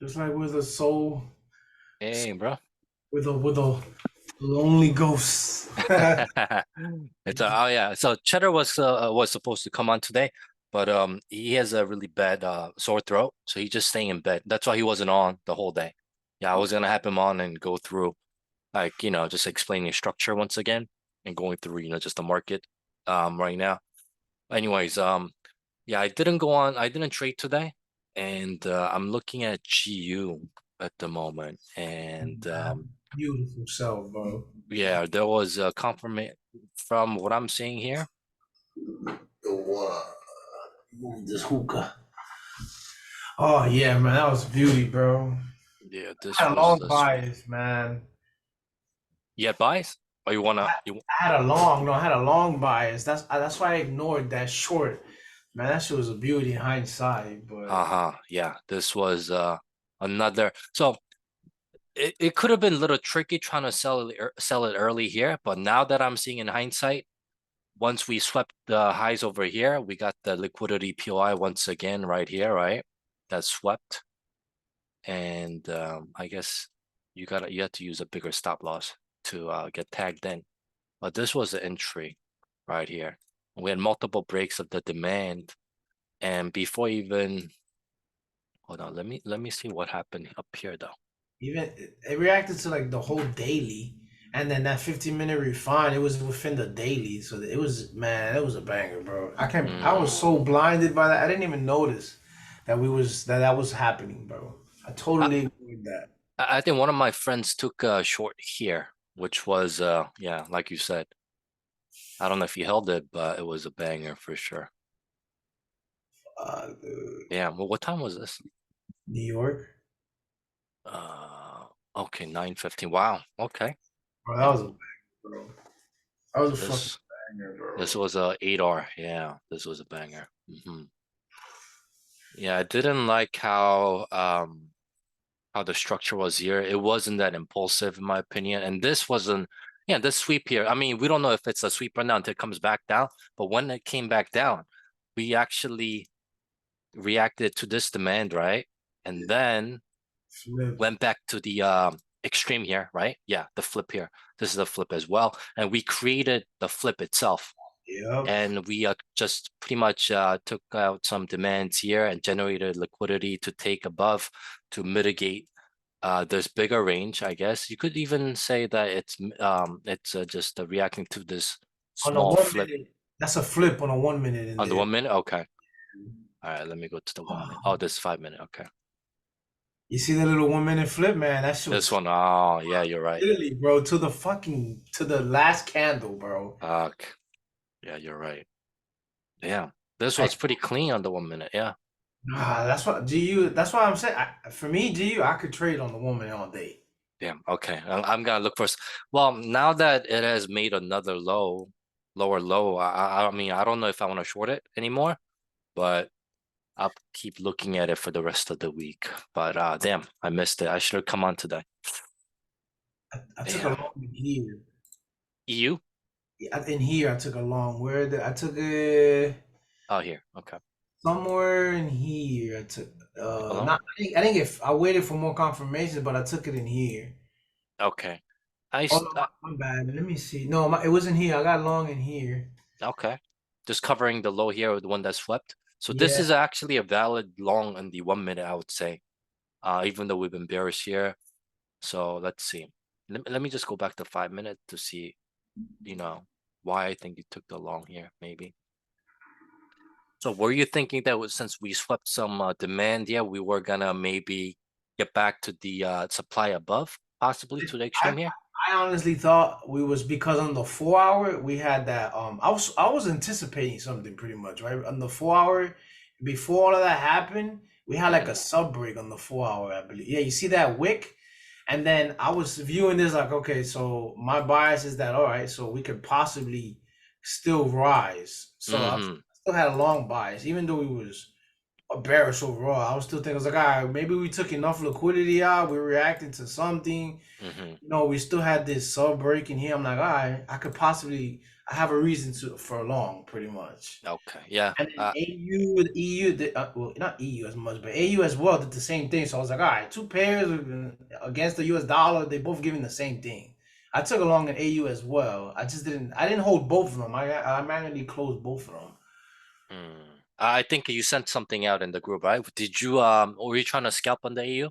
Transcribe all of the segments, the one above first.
Just like with a soul, Hey, bro. with a lonely ghost. It's oh yeah. So Cheddar was supposed to come on today, but he has a really bad sore throat, so he's just staying in bed. That's why he wasn't on the whole day. Yeah, I was gonna have him on and go through like just explaining structure once again and going through just the market right now. Anyways, yeah, I didn't trade today, and I'm looking at GU at the moment, and Beautiful self, bro. yeah, there was a confirmation from what I'm seeing here. Move this hookah. Oh yeah, man, that was beauty, bro. Yeah, I this had a was long the sweep. bias, man. You had buys? Or you wanna you I had a long, no, I had a long bias. That's why I ignored that short. Man, that shit was a beauty in hindsight, but uh-huh. Yeah, this was another so it could have been a little tricky trying to sell it early here, but now that I'm seeing in hindsight, once we swept the highs over here, we got the liquidity POI once again right here, right? That swept. And I guess you have to use a bigger stop loss to get tagged in. But this was the entry right here. We had multiple breaks of the demand, and before even hold on, let me see what happened up here though. even it reacted to like the whole daily, and then that 15-minute refine, it was within the daily. So it was, man, it was a banger, bro. I was Mm. so blinded by that. I didn't even notice that was happening, bro. I I, totally ignored that. I think one of my friends took a short here, which was yeah, like you said. I don't know if he held it, but it was a banger for sure. Dude, Yeah, well, what time was this? New York, Uh, okay, 9:15. Wow. Okay. bro, that Yeah. was a banger, bro. That was So a fucking this banger, this bro. was a 8R. Yeah, this was a banger. Yeah, I didn't like how the structure was here. It wasn't that impulsive in my opinion. And this wasn't yeah, this sweep here. I mean, we don't know if it's a sweep right now until it comes back down, but when it came back down, we actually reacted to this demand, right? And then Flip. went back to the extreme here, right? Yeah, the flip here. This is the flip as well. And we created the flip itself. Yep. And we just pretty much took out some demands here and generated liquidity to take above to mitigate this bigger range, I guess. You could even say that it's just reacting to this On a small one flip minute, that's a flip on a 1 minute in on the there. 1 minute. Okay. All right, let me go to the 1 minute. Oh, this 5 minute. Okay. You see the little 1 minute flip, man? That shit This was one. Oh, yeah, you're right. literally, bro, to the last candle, bro. Fuck. Yeah, you're right. Yeah. This was Like, pretty clean on the 1 minute. Yeah. nah, that's what GU. That's why I'm saying. For me, GU, I could trade on the 1 minute all day. Damn. Okay. I'm gonna look for. Well, now that it has made another lower low, I mean, I don't know if I want to short it anymore, but I'll keep looking at it for the rest of the week. But damn, I missed it. I should have come on today. I took a Damn. long in here. EU? In here, I took a long. I took it Oh, here. Okay. somewhere in here. I took Take a long. not. I think if I waited for more confirmation, but I took it in here. Okay. Oh no, my bad. Let me see. No, it wasn't here. I got long in here. Okay. Just covering the low here, the one that swept. So this Yeah. is actually a valid long on the 1 minute, I would say. Even though we've been bearish here. So let's see. Let me just go back to 5 minutes to see, you know, why I think you took the long here, maybe. So were you thinking that was since we swept some demand, yeah, we were gonna maybe get back to the supply above, possibly to the I extreme here? I honestly thought we was because on the 4 hour we had that I was anticipating something pretty much, right? On the 4 hour, before all of that happened, we had like Hmm. a sub break on the 4 hour, I believe. Yeah, you see that wick? And then I was viewing this like, okay, so my bias is that all right, so we could possibly still rise. So I Hmm. still had a long bias, even though we was bearish overall. I was still thinking, I was like, all right, maybe we took enough liquidity out, we're reacting to something. Hmm. We still had this sub break in here. I'm like, all right, I could possibly. I have a reason to for long, pretty much. Okay, yeah. And then AU with EU, well, not EU as much, but AU as well did the same thing. So I was like, all right, two pairs against the US dollar, they both giving the same thing. I took along an AU as well. I didn't hold both of them. I manually closed both of them. I think you sent something out in the group, right? Did you or were you trying to scalp on the AU?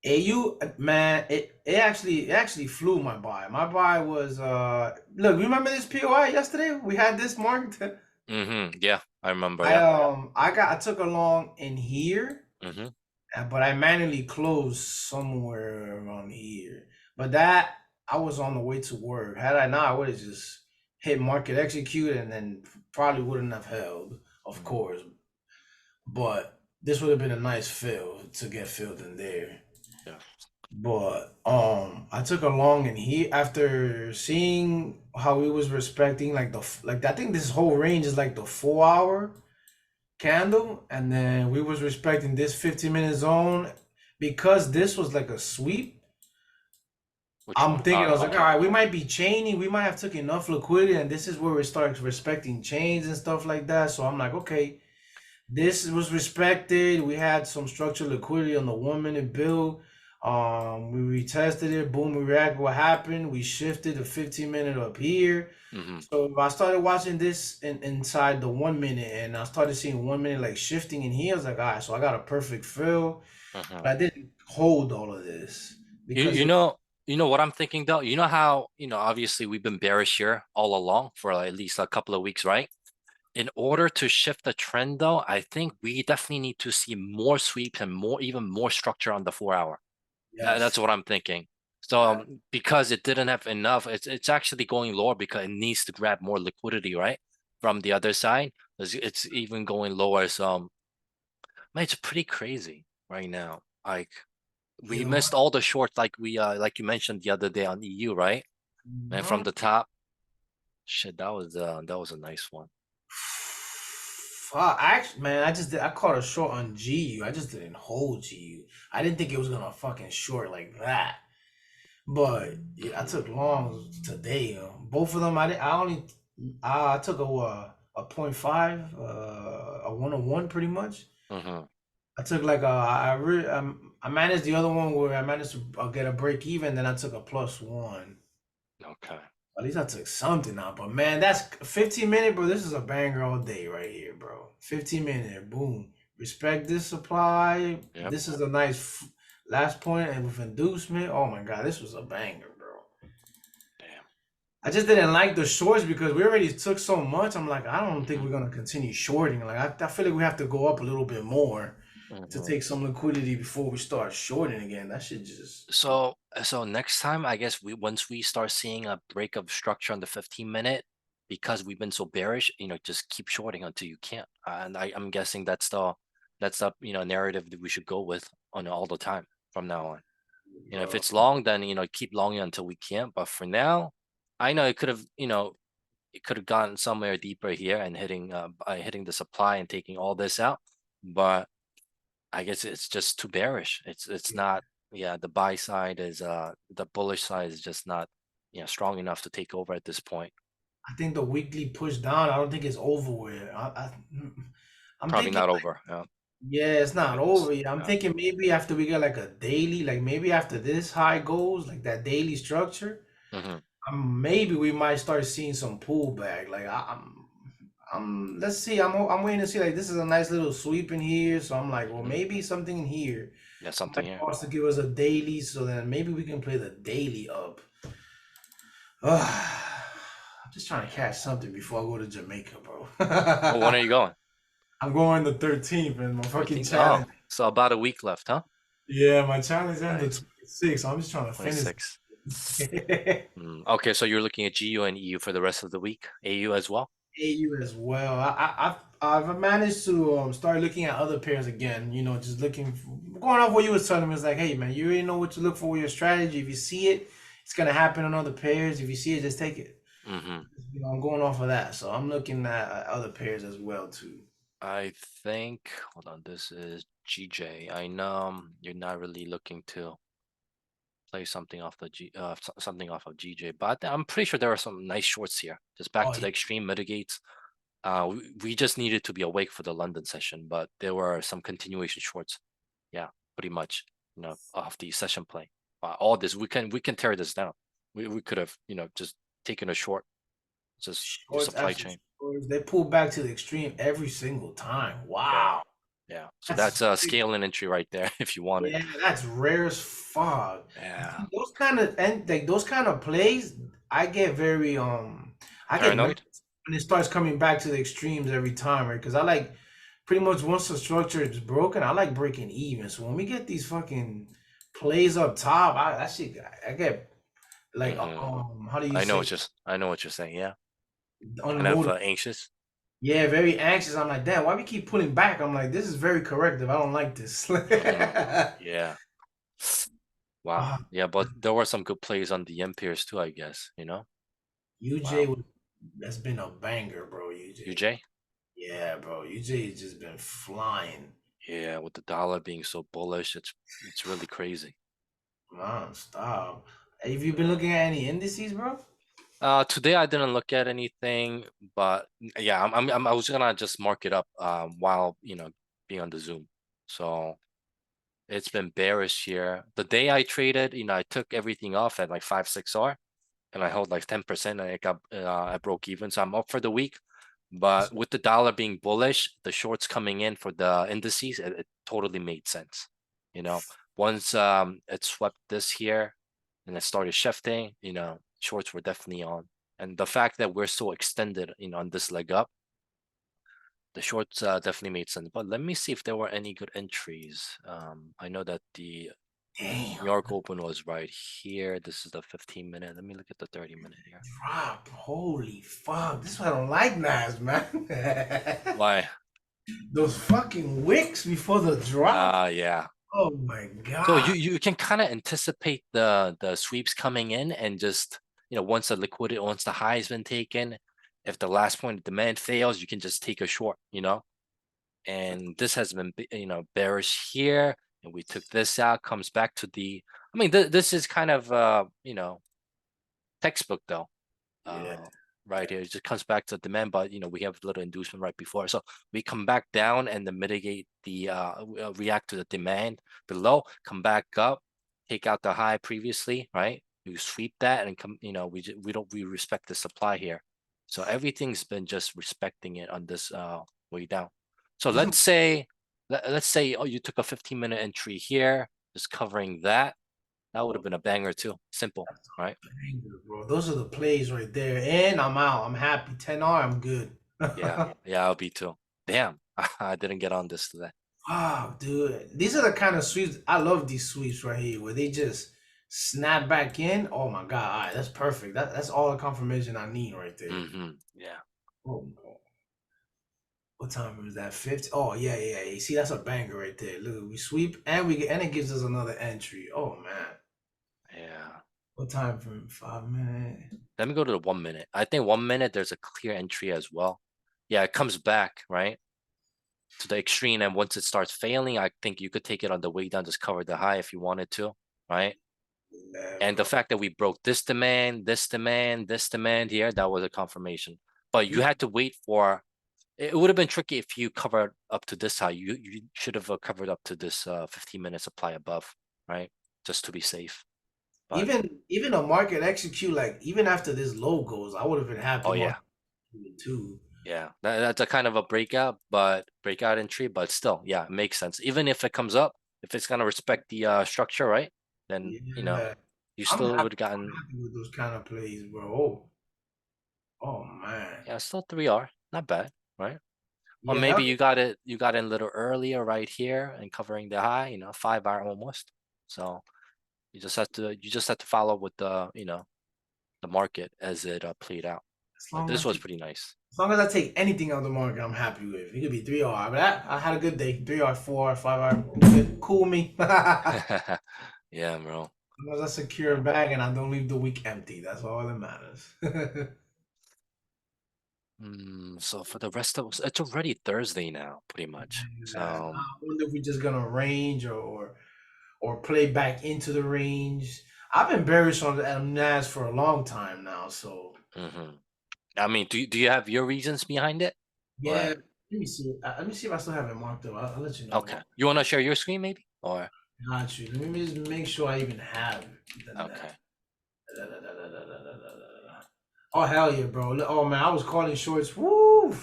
AU, man, it actually flew my buy. My buy was look, remember this POI yesterday? We had this marked. Yeah, I remember. Yeah. I took along in here. Mm-hmm. But I manually closed somewhere around here. But that I was on the way to work. Had I not, I would have just hit market execute and then probably wouldn't have held, of course. But this would have been a nice fill to get filled in there. Yeah. But I took a long and he after seeing how he was respecting like like I think this whole range is like the 4 hour candle, and then we was respecting this 15-minute zone because this was like a sweep. Which I'm one? thinking I was like, all Okay. right, we might be chaining, we might have took enough liquidity, and this is where we start respecting chains and stuff like that. So I'm like, okay, this was respected. We had some structured liquidity on the 1 minute bill. We retested it. Boom, we reacted. What happened? We shifted the 15-minute up here. Mm-hmm. So I started watching this inside the 1 minute, and I started seeing 1 minute like shifting in here. I was like, all right, so I got a perfect fill, Uh-huh. but I didn't hold all of this You because you know you know what I'm thinking though? You know how, obviously we've been bearish here all along for like at least a couple of weeks, right? In order to shift the trend though, I think we definitely need to see more sweeps and even more structure on the 4 hour. That's yes, what I'm thinking. So yeah, because it didn't have enough, it's actually going lower because it needs to grab more liquidity, right? From the other side, it's even going lower. So man, it's pretty crazy right now. Like we you know, missed all the shorts, like you mentioned the other day on EU, right? And from the top, shit, that was a nice one. fuck, actually, man, I caught a short on GU. I just didn't hold GU. I didn't think it was gonna fucking short like that. But yeah, I Hmm. took longs today. Both of them, I didn't. I only. I took a point five, a 101 pretty much. Hmm. I took like I managed the other one where I managed to get a break even. Then I took a +1. Okay. At least I took something out. But man, that's 15-minute, bro. This is a banger all day right here, bro. 15-minute, boom. Respect this supply. Yep. This is a nice last point, and with inducement. Oh my god, this was a banger, bro. Damn. I just didn't like the shorts because we already took so much. I'm like, I don't think Hmm. we're gonna continue shorting. Like, I feel like we have to go up a little bit more to Hmm. take some liquidity before we start shorting again. That should just So next time, I guess once we start seeing a break of structure on the 15-minute, because we've been so bearish, just keep shorting until you can't. And I'm guessing that's the narrative that we should go with on all the time from now on. If bro. it's long, then keep longing until we can't. But for now, I know it could have gone somewhere deeper here and hitting the supply and taking all this out. But I guess it's just too bearish. It's Yeah. not. Yeah, the buy side is the bullish side is just not strong enough to take over at this point. I think the weekly push down. I don't think it's over with. I'm Probably thinking not like, over. Yeah. yeah, it's not Yes. over yet. I'm Yeah. thinking maybe after we get like a daily, like maybe after this high goes, like that daily structure, Hmm. maybe we might start seeing some pullback. Like let's see. I'm waiting to see. Like this is a nice little sweep in here, so I'm like, well, Hmm. maybe something in here Yeah, something might here. also give us a daily, so then maybe we can play the daily up. I'm just trying to Yeah. catch something before I go to Jamaica, bro. Oh, when are you going? I'm going the 13th, and my fucking 13th. Oh, challenge. so about a week left, huh? Yeah, my challenge ends Nice. the 26th. So I'm just trying to finish. 26. Okay, so you're looking at GU and EU for the rest of the week. AU as well. AU as well. I've managed to start looking at other pairs again. You know, just going off what you was telling me. It's like, hey man, you already know what to look for with your strategy. If you see it, it's gonna happen on other pairs. If you see it, just take it. Hmm. You know, I'm going off of that, so I'm looking at other pairs as well too. I think, hold on, this is GJ. I know you're not really looking to. play something off the something off of GJ, but I'm pretty sure there are some nice shorts here. Just back Oh to yeah, the extreme mitigates. We just needed to be awake for the London session, but there were some continuation shorts. Yeah, pretty much, off the session play. All this we can tear this down. We could have, just taken a short, just shorts supply after chain. shorts. They pull back to the extreme every single time. Yeah, Wow, yeah. So that's that's a scaling entry right there if you want it. yeah, that's rare as fuck. Yeah. Those kind of and like those kind of plays, I get very I get nervous Paranoid? when it starts coming back to the extremes every time, right? Because I like pretty much once the structure is broken, I like breaking even. So when we get these fucking plays up top, that shit, I get like Mm-hmm. how do you say I know what you're saying. Yeah. Kind of unmotivated? anxious. Yeah, very anxious. I'm like, damn, why we keep pulling back? I'm like, this is very corrective. I don't like this. Hmm. Yeah. Wow. Ah, Yeah, but there were some good plays on the Empire's too, I guess, UJ Wow. was that's been a banger, bro. UJ. UJ? Yeah, bro. UJ has just been flying Yeah, with the dollar being so bullish, it's really crazy. non-stop. Have you been Yeah. looking at any indices, bro? Today I didn't look at anything, but yeah, I was gonna just mark it up while, being on the Zoom. So it's been bearish here. The day I traded, I took everything off at like 5-6R and I held like 10% and I broke even. So I'm up for the week. But with the dollar being bullish, the shorts coming in for the indices, it totally made sense. You know, once it swept this here and it started shifting, shorts were definitely on. And the fact that we're so extended, on this leg up, the shorts definitely made sense. But let me see if there were any good entries. I know that the New Damn, York Open was right here. This is the 15-minute. Let me look at the 30-minute here. drop. Holy fuck. This is why I don't like Nas, man. Why? Those fucking wicks before the drop. Yeah. Oh my So god. you can kind of anticipate the sweeps coming in and just, once the high has been taken, if the last point of demand fails, you can just take a short, and this has been, bearish here, and we took this out, comes back to I mean, this is kind of, textbook though. Yeah. uh, right here. It just comes back to demand, but we have a little inducement right before. So we come back down and then mitigate react to the demand below, come back up, take out the high previously, right? We sweep that and come, we respect the supply here. So everything's been just respecting it on this way down. So This is let's say oh, you took a 15-minute entry here, just covering that. That would have been a banger too. Simple, right? banger, bro. Those are the plays right there. And I'm out. I'm happy. 10R, I'm good. Yeah, yeah, I'll be too. Damn, I didn't get on this today. Wow, dude. These are the kind of sweeps. I love these sweeps right here where they just snap back in. Oh my God. All right, that's perfect. That's all the confirmation I need right there. Yeah. Oh, no. What time was that? 50? Oh, yeah, yeah, yeah. See, that's a banger right there. Look, we sweep and and it gives us another entry. Oh man. Yeah. What time frame? 5 minutes. Let me go to the 1 minute. I think 1 minute there's a clear entry as well. Yeah, it comes back, right? To the extreme, and once it starts failing, I think you could take it on the way down, just cover the high if you wanted to, right? Yeah, And the bro. fact that we broke this demand, this demand, this demand here, that was a confirmation. But you You had to wait for it would have been tricky if you covered up to this high. You should have covered up to this 15-minute supply above, right? Just to be safe. But even a market execute like even after this low goes, I would have been happy oh market yeah, too. yeah, that's a kind of a breakout entry, but still, yeah, it makes sense. Even if it comes up, if it's gonna respect the structure, right? Then Yeah. you I'm still happy. would have I'm gotten, happy with those kind of plays, bro. Oh man. yeah, still 3R, not bad, right? Or Yeah, maybe you got in a little earlier right here and covering the high, 5 hour almost. So you just have to follow with the market as it played out. as But long as this I was take pretty nice. as long as I take anything out of the market, I'm happy with. It could be 3R, but I had a good day. 3R, 4R, 5R. Good. Cool me. As Yeah, bro. long as I secure a bag and I don't leave the week empty. That's all that matters. So for the rest of us, it's already Thursday now, pretty much. I So wonder if we're just gonna range or play back into the range. I've been bearish on Nas for a long time now, so Hmm. I mean, do you have your reasons behind it? yeah. Or Let me see. Let me see if I still have it marked up. I'll let you know. okay, you want to share your screen maybe? Or Got you. Let me just make sure I even have the net. okay. Oh hell yeah, bro! Oh man, I was calling shorts. Woo!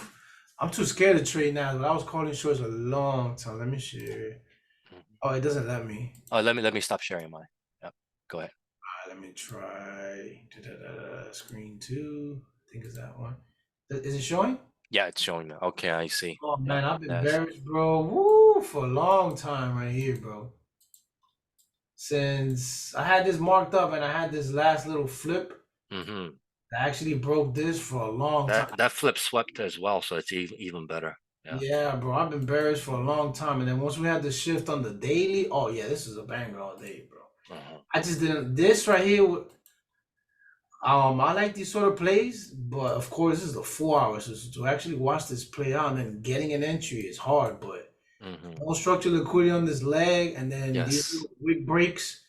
I'm too scared to trade now, but I was calling shorts a long time. Let me share. Mhm. Oh, it doesn't let me. Oh, let me stop sharing mine. Yep. Go ahead. Let me try. Screen two. I think it's that one. Is it showing? Yeah, it's showing now. Okay, I see. Oh Yep. man, I've been That's bearish, bro. Woo, for a long time right here, bro. Since I had this marked up and I had this last little flip, mm-hmm. I actually broke this for a long time. That flip swept as well, so it's even better. Yeah. Yeah, bro, I've been bearish for a long time, and then once we had the shift on the daily, oh yeah, this is a banger all day, bro. Uh-huh. I just didn't. This right here, I like these sort of plays, but of course, this is the 4 hours. So to actually watch this play out and then getting an entry is hard, but Mm-hmm. no structural liquidity on this leg, and then these Yes. little wick breaks,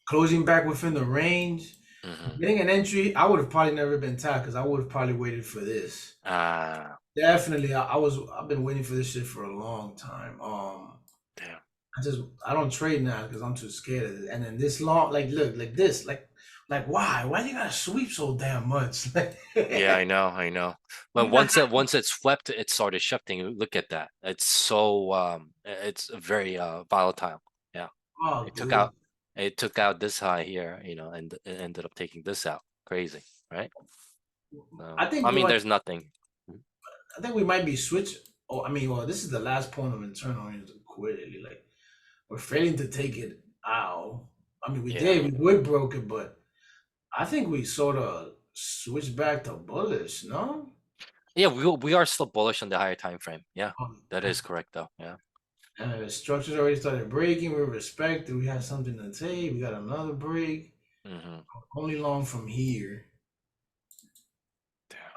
closing back within the range. Mm-hmm. Getting an entry, I would have probably never been tapped because I would have probably waited for this. Ah, Definitely, I've been waiting for this shit for a long time. damn. I just I don't trade now because I'm too scared of it. And then this long, like look, like this, like why? Why you gotta sweep so damn much? Like, Yeah, I know, I know. But you not once it swept, it started shifting. Look at that. It's so it's very volatile. Yeah. oh It took dude. out it took out this high here, and it ended up taking this out. Crazy, right? I think I we mean, might there's nothing. Mhm. I think we might be switch. Oh, I mean, well, this is the last point of internal liquidity. Like we're failing to take it out. I mean, we Yeah. did. We would broke it, but I think we sort of switched back to bullish. No. Yeah, we are still bullish on the higher time frame. Yeah. Um, That is correct though. Yeah. the structures already started breaking. We're respected. We have something to take. We got another break. Hmm. Only long from here.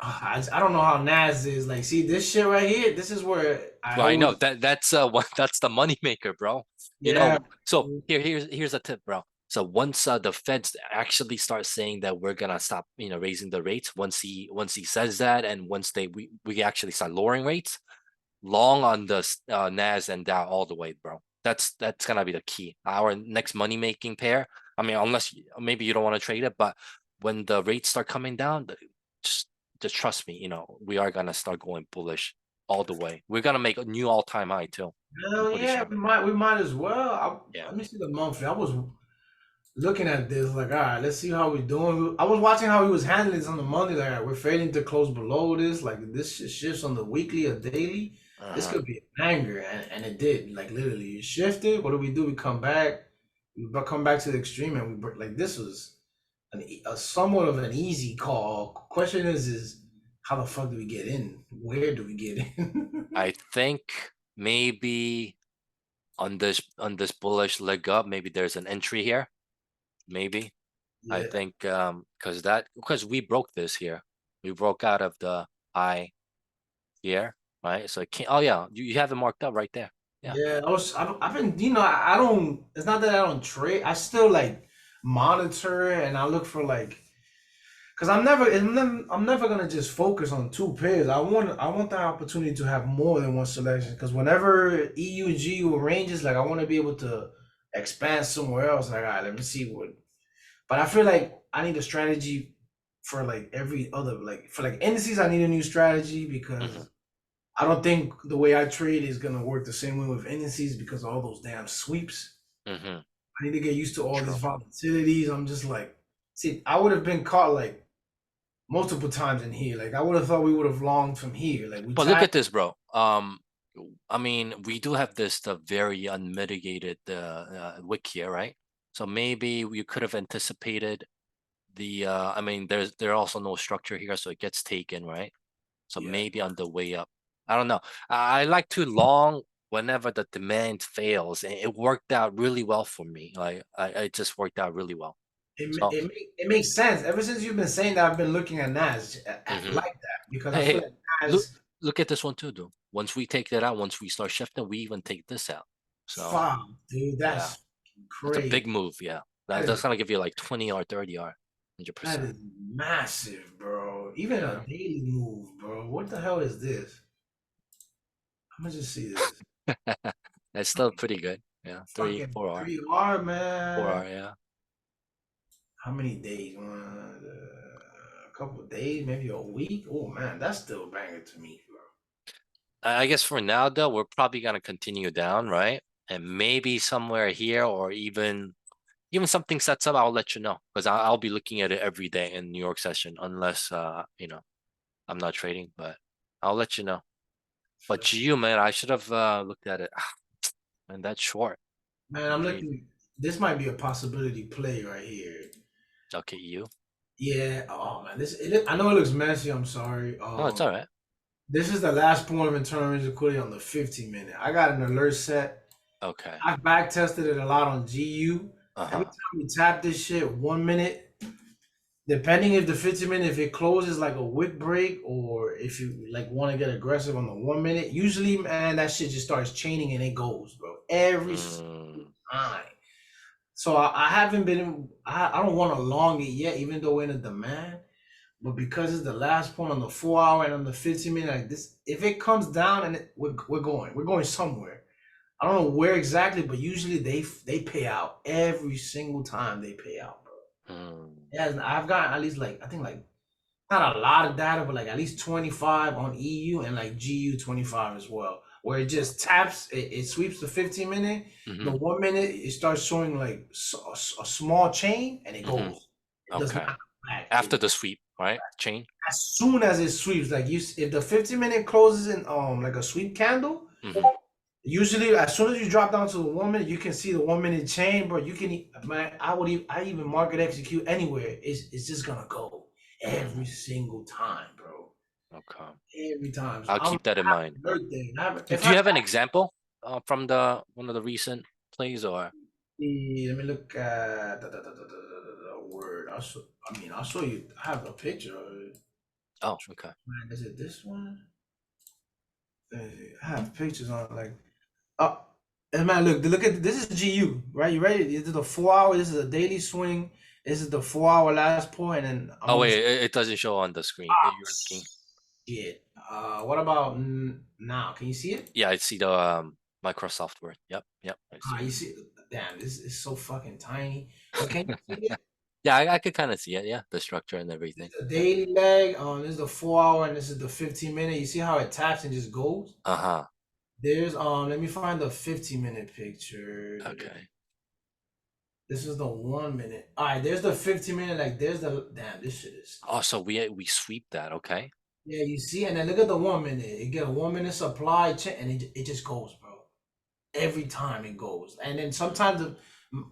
I don't know how Nas is. Like, see this shit right here. This is where I Well, I know always, that's what that's the money maker, bro. yeah, So here's a tip, bro. So once the Feds actually start saying that we're gonna stop, raising the rates, once he says that, and once we actually start lowering rates, long on the Nas and Dow all the way, bro. That's gonna be the key. Our next money making pair. I mean, unless maybe you don't want to trade it, but when the rates start coming down, just just trust me. We are gonna start going bullish all the way. We're gonna make a new all-time high too. I'm hell pretty yeah, sure. we might as well. Yeah. Let me see the monthly. I was looking at this like, all right, let's see how we're doing. I was watching how he was handling this on the Monday. Like, all right, we're failing to close below this. Like, this shit shifts on the weekly or daily. This Uh-huh. could be a banger, and it did. Like, literally, it shifted. What do? We come back. Come back to the extreme, and like this was a somewhat of an easy call. Question is how the fuck do we get in? Where do we get in? I think maybe on this bullish leg up, maybe there's an entry here. Maybe. I Yeah, think because we broke this here. We broke out of the high here, right? So it can't, oh yeah, you have it marked up right there. Yeah. yeah. I've been, I don't. It's not that I don't trade. I still like monitor and I look for like, cause I'm never gonna just focus on two pairs. I want the opportunity to have more than one selection. Cause whenever EUG ranges, like I want to be able to expand somewhere else. Like, all right, let me see what. But I feel like I need a strategy for like every other, like for like indices. I need a new strategy Hmm. because I don't think the way I trade is gonna work the same way with indices because of all those damn sweeps. Hmm. I need to get used to all these True. volatilities. I'm just like, see, I would have been caught like multiple times in here. Like I would have thought we would have longed from here. Like we But look tagged. at this, bro. I mean, we do have this the very unmitigated wick here, right? So maybe we could have anticipated I mean, there's also no structure here, so it gets taken, right? So Yeah, maybe on the way up. I don't know. I like to long whenever the demand fails, and it worked out really well for me. Like it just worked out really well. So, it makes sense. Ever since you've been saying that, I've been looking at Nas mhm. like that because I Hey, feel hey, like look Nas look at this one too, though. Once we take that out, once we start shifting, we even take this out. So fuck, dude, yeah, that's that's a big crazy. move. Yeah. That That's is gonna give you like 20 or 30 or that 100%. is massive, bro. Even a Yeah. daily move, bro. What the hell is this? I'm gonna just see this. That's still pretty good. Yeah, three, Fucking 4 R, 3R, 4 R. man. Yeah. How many days? A couple of days, maybe a week. Oh man, that's still a banger to me, bro. I guess for now though, we're probably gonna continue down, right? And maybe somewhere here or even something sets up, I'll let you know because I'll be looking at it every day in New York session unless I'm not trading, but I'll let you know. But GU, man, I should have looked at it. And that's short. Man, I'm Indeed. looking. This might be a possibility play right here. Okay, you. Yeah. Oh man, I know it looks messy. I'm sorry. No, it's all right. This is the last point of internal range liquidity on the 50-minute. I got an alert set. Okay. I back tested it a lot on GU. Every Uh-huh. time we tap this shit, 1 minute, depending if the 50-minute, if it closes like a wick break or if you like want to get aggressive on the 1 minute, usually, man, that shit just starts chaining and it goes, bro. Every single Mm, time. So I haven't been, I don't want to long it yet, even though we're in a demand. But because it's the last point on the 4 hour and on the 15-minute, like this, if it comes down and we're going somewhere. I don't know where exactly, but usually they pay out every single time they pay out, bro. mm, Yeah, I've got at least like I think like not a lot of data, but like at least 25 on EU and like GU 25 as well, where it just taps, it sweeps the 15-minute, the mm-hmm, 1 minute it starts showing like a small chain and it mm-hmm. goes. It does not Okay. come back. After the sweep, right? Chain. As soon as it sweeps, like if the 15-minute closes in like a sweep candle, Mm-hmm. usually as soon as you drop down to the 1 minute, you can see the 1 minute chain, bro. You can man, I even market execute anywhere. It's just gonna go every Mm, single time, bro. okay. Every time. So I'll I keep that in have mind. a birthday. If Do you I have an example from the one of the recent plays or let me look at the word. I'll show you. I have a picture of it. oh, okay. Man, is it this one? I have pictures on it, like oh, and man, look at this is GU, right? You ready? This is the 4 hour. This is a daily swing. This is the 4 hour last point, and I'm Oh gonna wait, it doesn't show on the screen. ah You're looking. shit. What about now? Can you see it? Yeah, I see the Microsoft Word. Yep, yep, I see Ah, it. you see? Damn, this is so fucking tiny. But can you see it? Yeah, I could kind of see it. Yeah, the structure and This everything. is the Yeah. daily leg. This is the 4 hour, and this is the 15-minute. You see how it taps and just goes? Uh-huh. There's let me find the 15-minute picture. Okay. This is the 1 minute. All right, there's the 15-minute. Like there's the damn. This shit is Oh, so we sweep that. Okay. yeah. You see, and then look at the 1 minute. It get a 1 minute supply chain, and it just goes, bro. Every time it goes, and then sometimes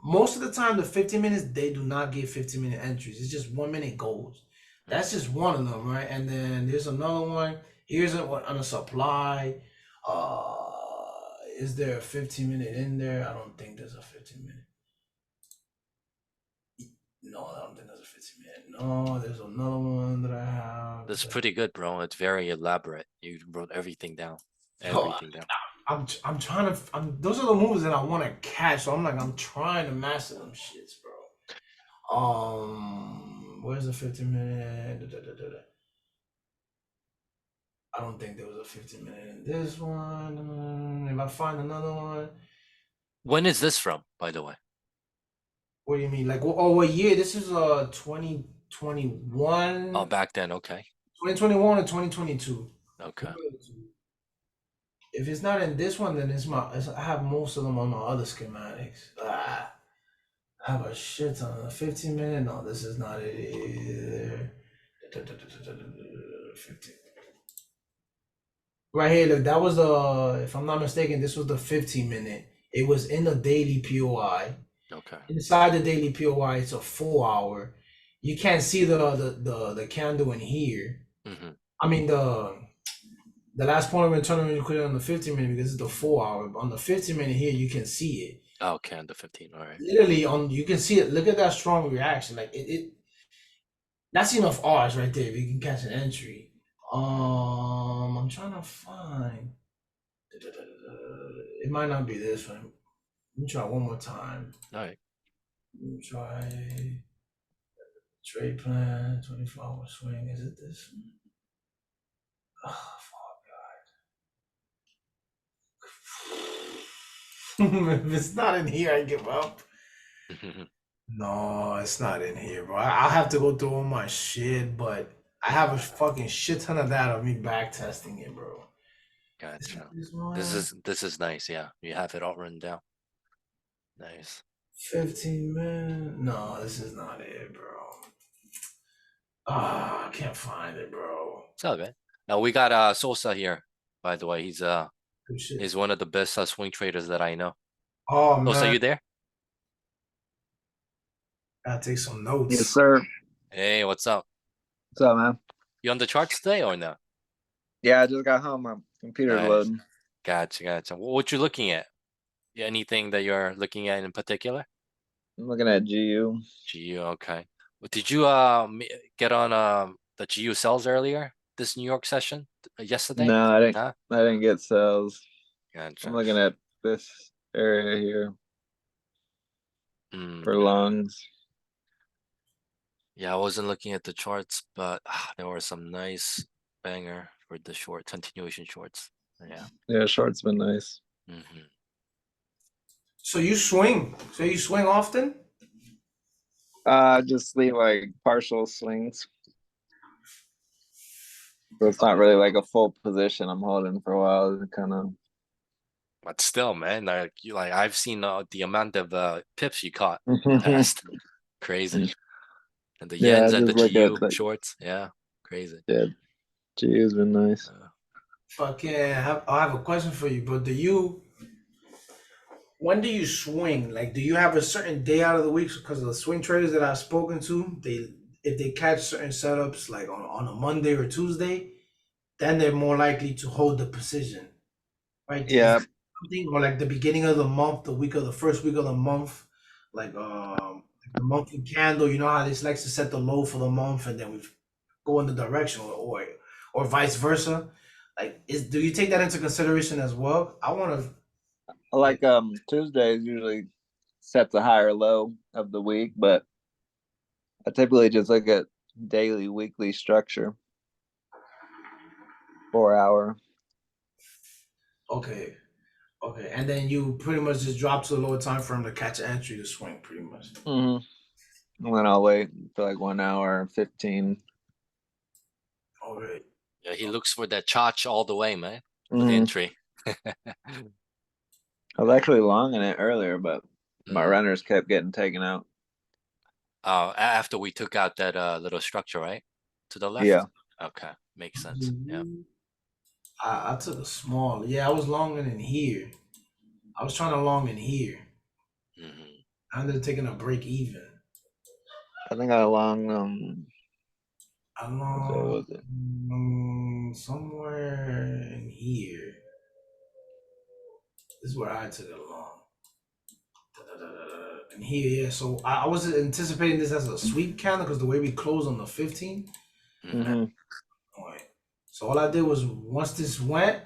most of the time the 15 minutes they do not get 15-minute entries. It's just 1 minute goes. That's Mm-hmm. just one of them, right? And then there's another one. Here's on a supply. Is there a 15-minute in there? I don't think there's a 15-minute. No, I don't think there's a 15-minute. No, there's another one that I have. That's pretty good, bro. It's very elaborate. You wrote everything down. Yo, Everything down. I'm trying to. Those are the movies that I want to catch. So I'm trying to master them shits, bro. Where's the 15-minute? I don't think there was a 15-minute in this one. If I find another one, When is this from, by the way? what do you mean? Like, oh, what year? This is 2021, Oh, back then. Okay. 2021 or 2022. Okay. If it's not in this one, then I have most of them on my other schematics. I have a shit ton. A 15-minute? No, this is not it either. 15. Right here, look, that was the, if I'm not mistaken, this was the 15-minute. It was in the daily POI. Okay. Inside the daily POI, it's a 4 hour. You can't see the candle in here. Mm-hmm. I mean the last point of return you put it on the 15-minute because it's the 4 hour. On the 15-minute here, you can see it. Oh, okay, the 15. All right. Literally on you can see it. Look at that strong reaction. Like that's enough R's right there if you can catch an entry. I'm trying to find. It might not be this one. Let me try one more time. All right. Try trade plan, 24-hour swing. Is it this one? Oh, fuck. If it's not in here, I give up. No, it's not in here, bro. I'll have to go through all my shit, but I have a fucking shit ton of that of me back testing it, bro. Is it Gotcha. this one? This is nice. Yeah, you have it all written down. Nice. 15 minutes. No, this is not it, bro. Ah, I can't find it, bro. It's all good. Now we got Sosa here. By the way, Good shit. he's one of the best swing traders that I know. Oh Sosa, man, you there? gotta take some Yes, notes. sir. Hey, what's up? What's up, man? You on the charts today or no? Yeah, I just got home. My computer's Nice. loading. Gotcha. What you looking at? Anything that you're looking at in particular? I'm looking at GU. GU, okay. Well, did you get on the GU sales earlier this New York session yesterday? No, I didn't. Huh? I didn't get sales. I'm Gotcha. looking at this area here for Okay. longs. Yeah, I wasn't looking at the charts, but there were some nice banger for the short continuation shorts. Yeah. Yeah, short's been nice. Hmm. So you swing. So you swing often? Just leave like partial swings. So it's not really like a full position I'm holding for a while. It kind of. But still, man, like I've seen the amount of pips you caught in the past. Crazy. And the Yeah, yens and the just look at GU like shorts. Yeah, crazy. yeah, GU's been nice. Fuck yeah. I have a question for you, but when do you swing? Like, do you have a certain day out of the week? Because the swing traders that I've spoken to, if they catch certain setups like on a Monday or Tuesday, then they're more likely to hold the position, right? Is Yeah, there something or like the beginning of the month, the week of the first week of the month, like the monthly candle? You know how this likes to set the low for the month, and then we go in the direction, or vice versa. Like, do you take that into consideration as well? I want to. I like Tuesdays usually sets a higher low of the week, but I typically just look at daily, weekly structure, 4 hour. Okay. Okay, and then you pretty much just drop to the lower time frame to catch an entry to swing, pretty much. And then I'll wait for like 1 hour and 15. Okay. Yeah, he looks for that charge all the way, man, for the Mhm. entry. I was actually long in it earlier, but my Mm. runners kept getting taken out. After we took out that little structure, right? To the left? Yeah. Okay, makes sense. Yeah. I took a small. Yeah, I was longing in here. I was trying to long in here. Hmm. I ended up taking a break even. I think I long I what day long was it? somewhere in here. This is where I took it long. And here, yeah. So I was anticipating this as a sweep candle because the way we closed on the 15th. Hmm. Mm-hmm. Right. So all I did was once this went,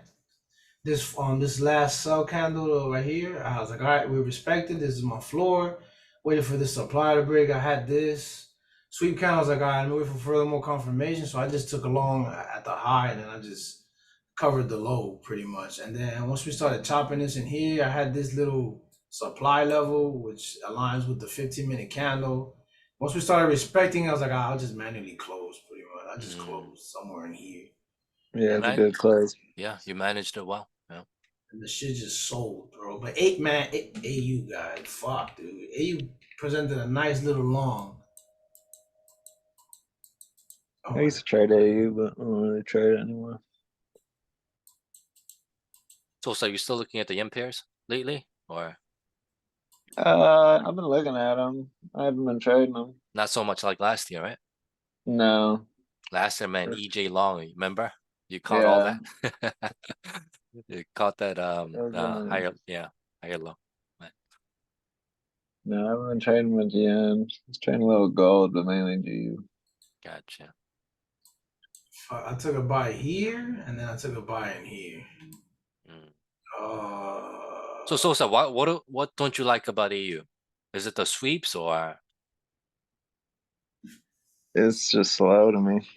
this on this last sell candle right here, I was like, all right, we respect it. This is my floor. Waiting for this supply to break. I had this sweep candle. I was like, all right, I'm waiting for further more confirmation. So I just took a long at the high, and then I just covered the low pretty much. And then once we started chopping this in here, I had this little supply level which aligns with the 15-minute candle. Once we started respecting, I was like, I'll just manually close pretty much. I just Mm. closed somewhere in here. Yeah, And it's a good close. yeah, you managed it well. Yeah. And the shit just sold, bro. But eight man, AU guy, fuck, dude. AU presented a nice little long. Oh I my used to trade AU, but I don't really trade it anymore. So you still looking at the yen pairs lately, or I've been looking at them. I haven't been trading them. not so much like last year, right? No. Last year, man, EJ Long, remember? You caught all Yeah. that. You caught that I've been, higher low. Right. no, I haven't been trading with yen. Just trading a little gold, but mainly GU. Gotcha. fuck. I took a buy here, and then I took a buy in here. Mm. Uh, So Sosa, what don't you like about AU? Is it the sweeps or It's just slow to me.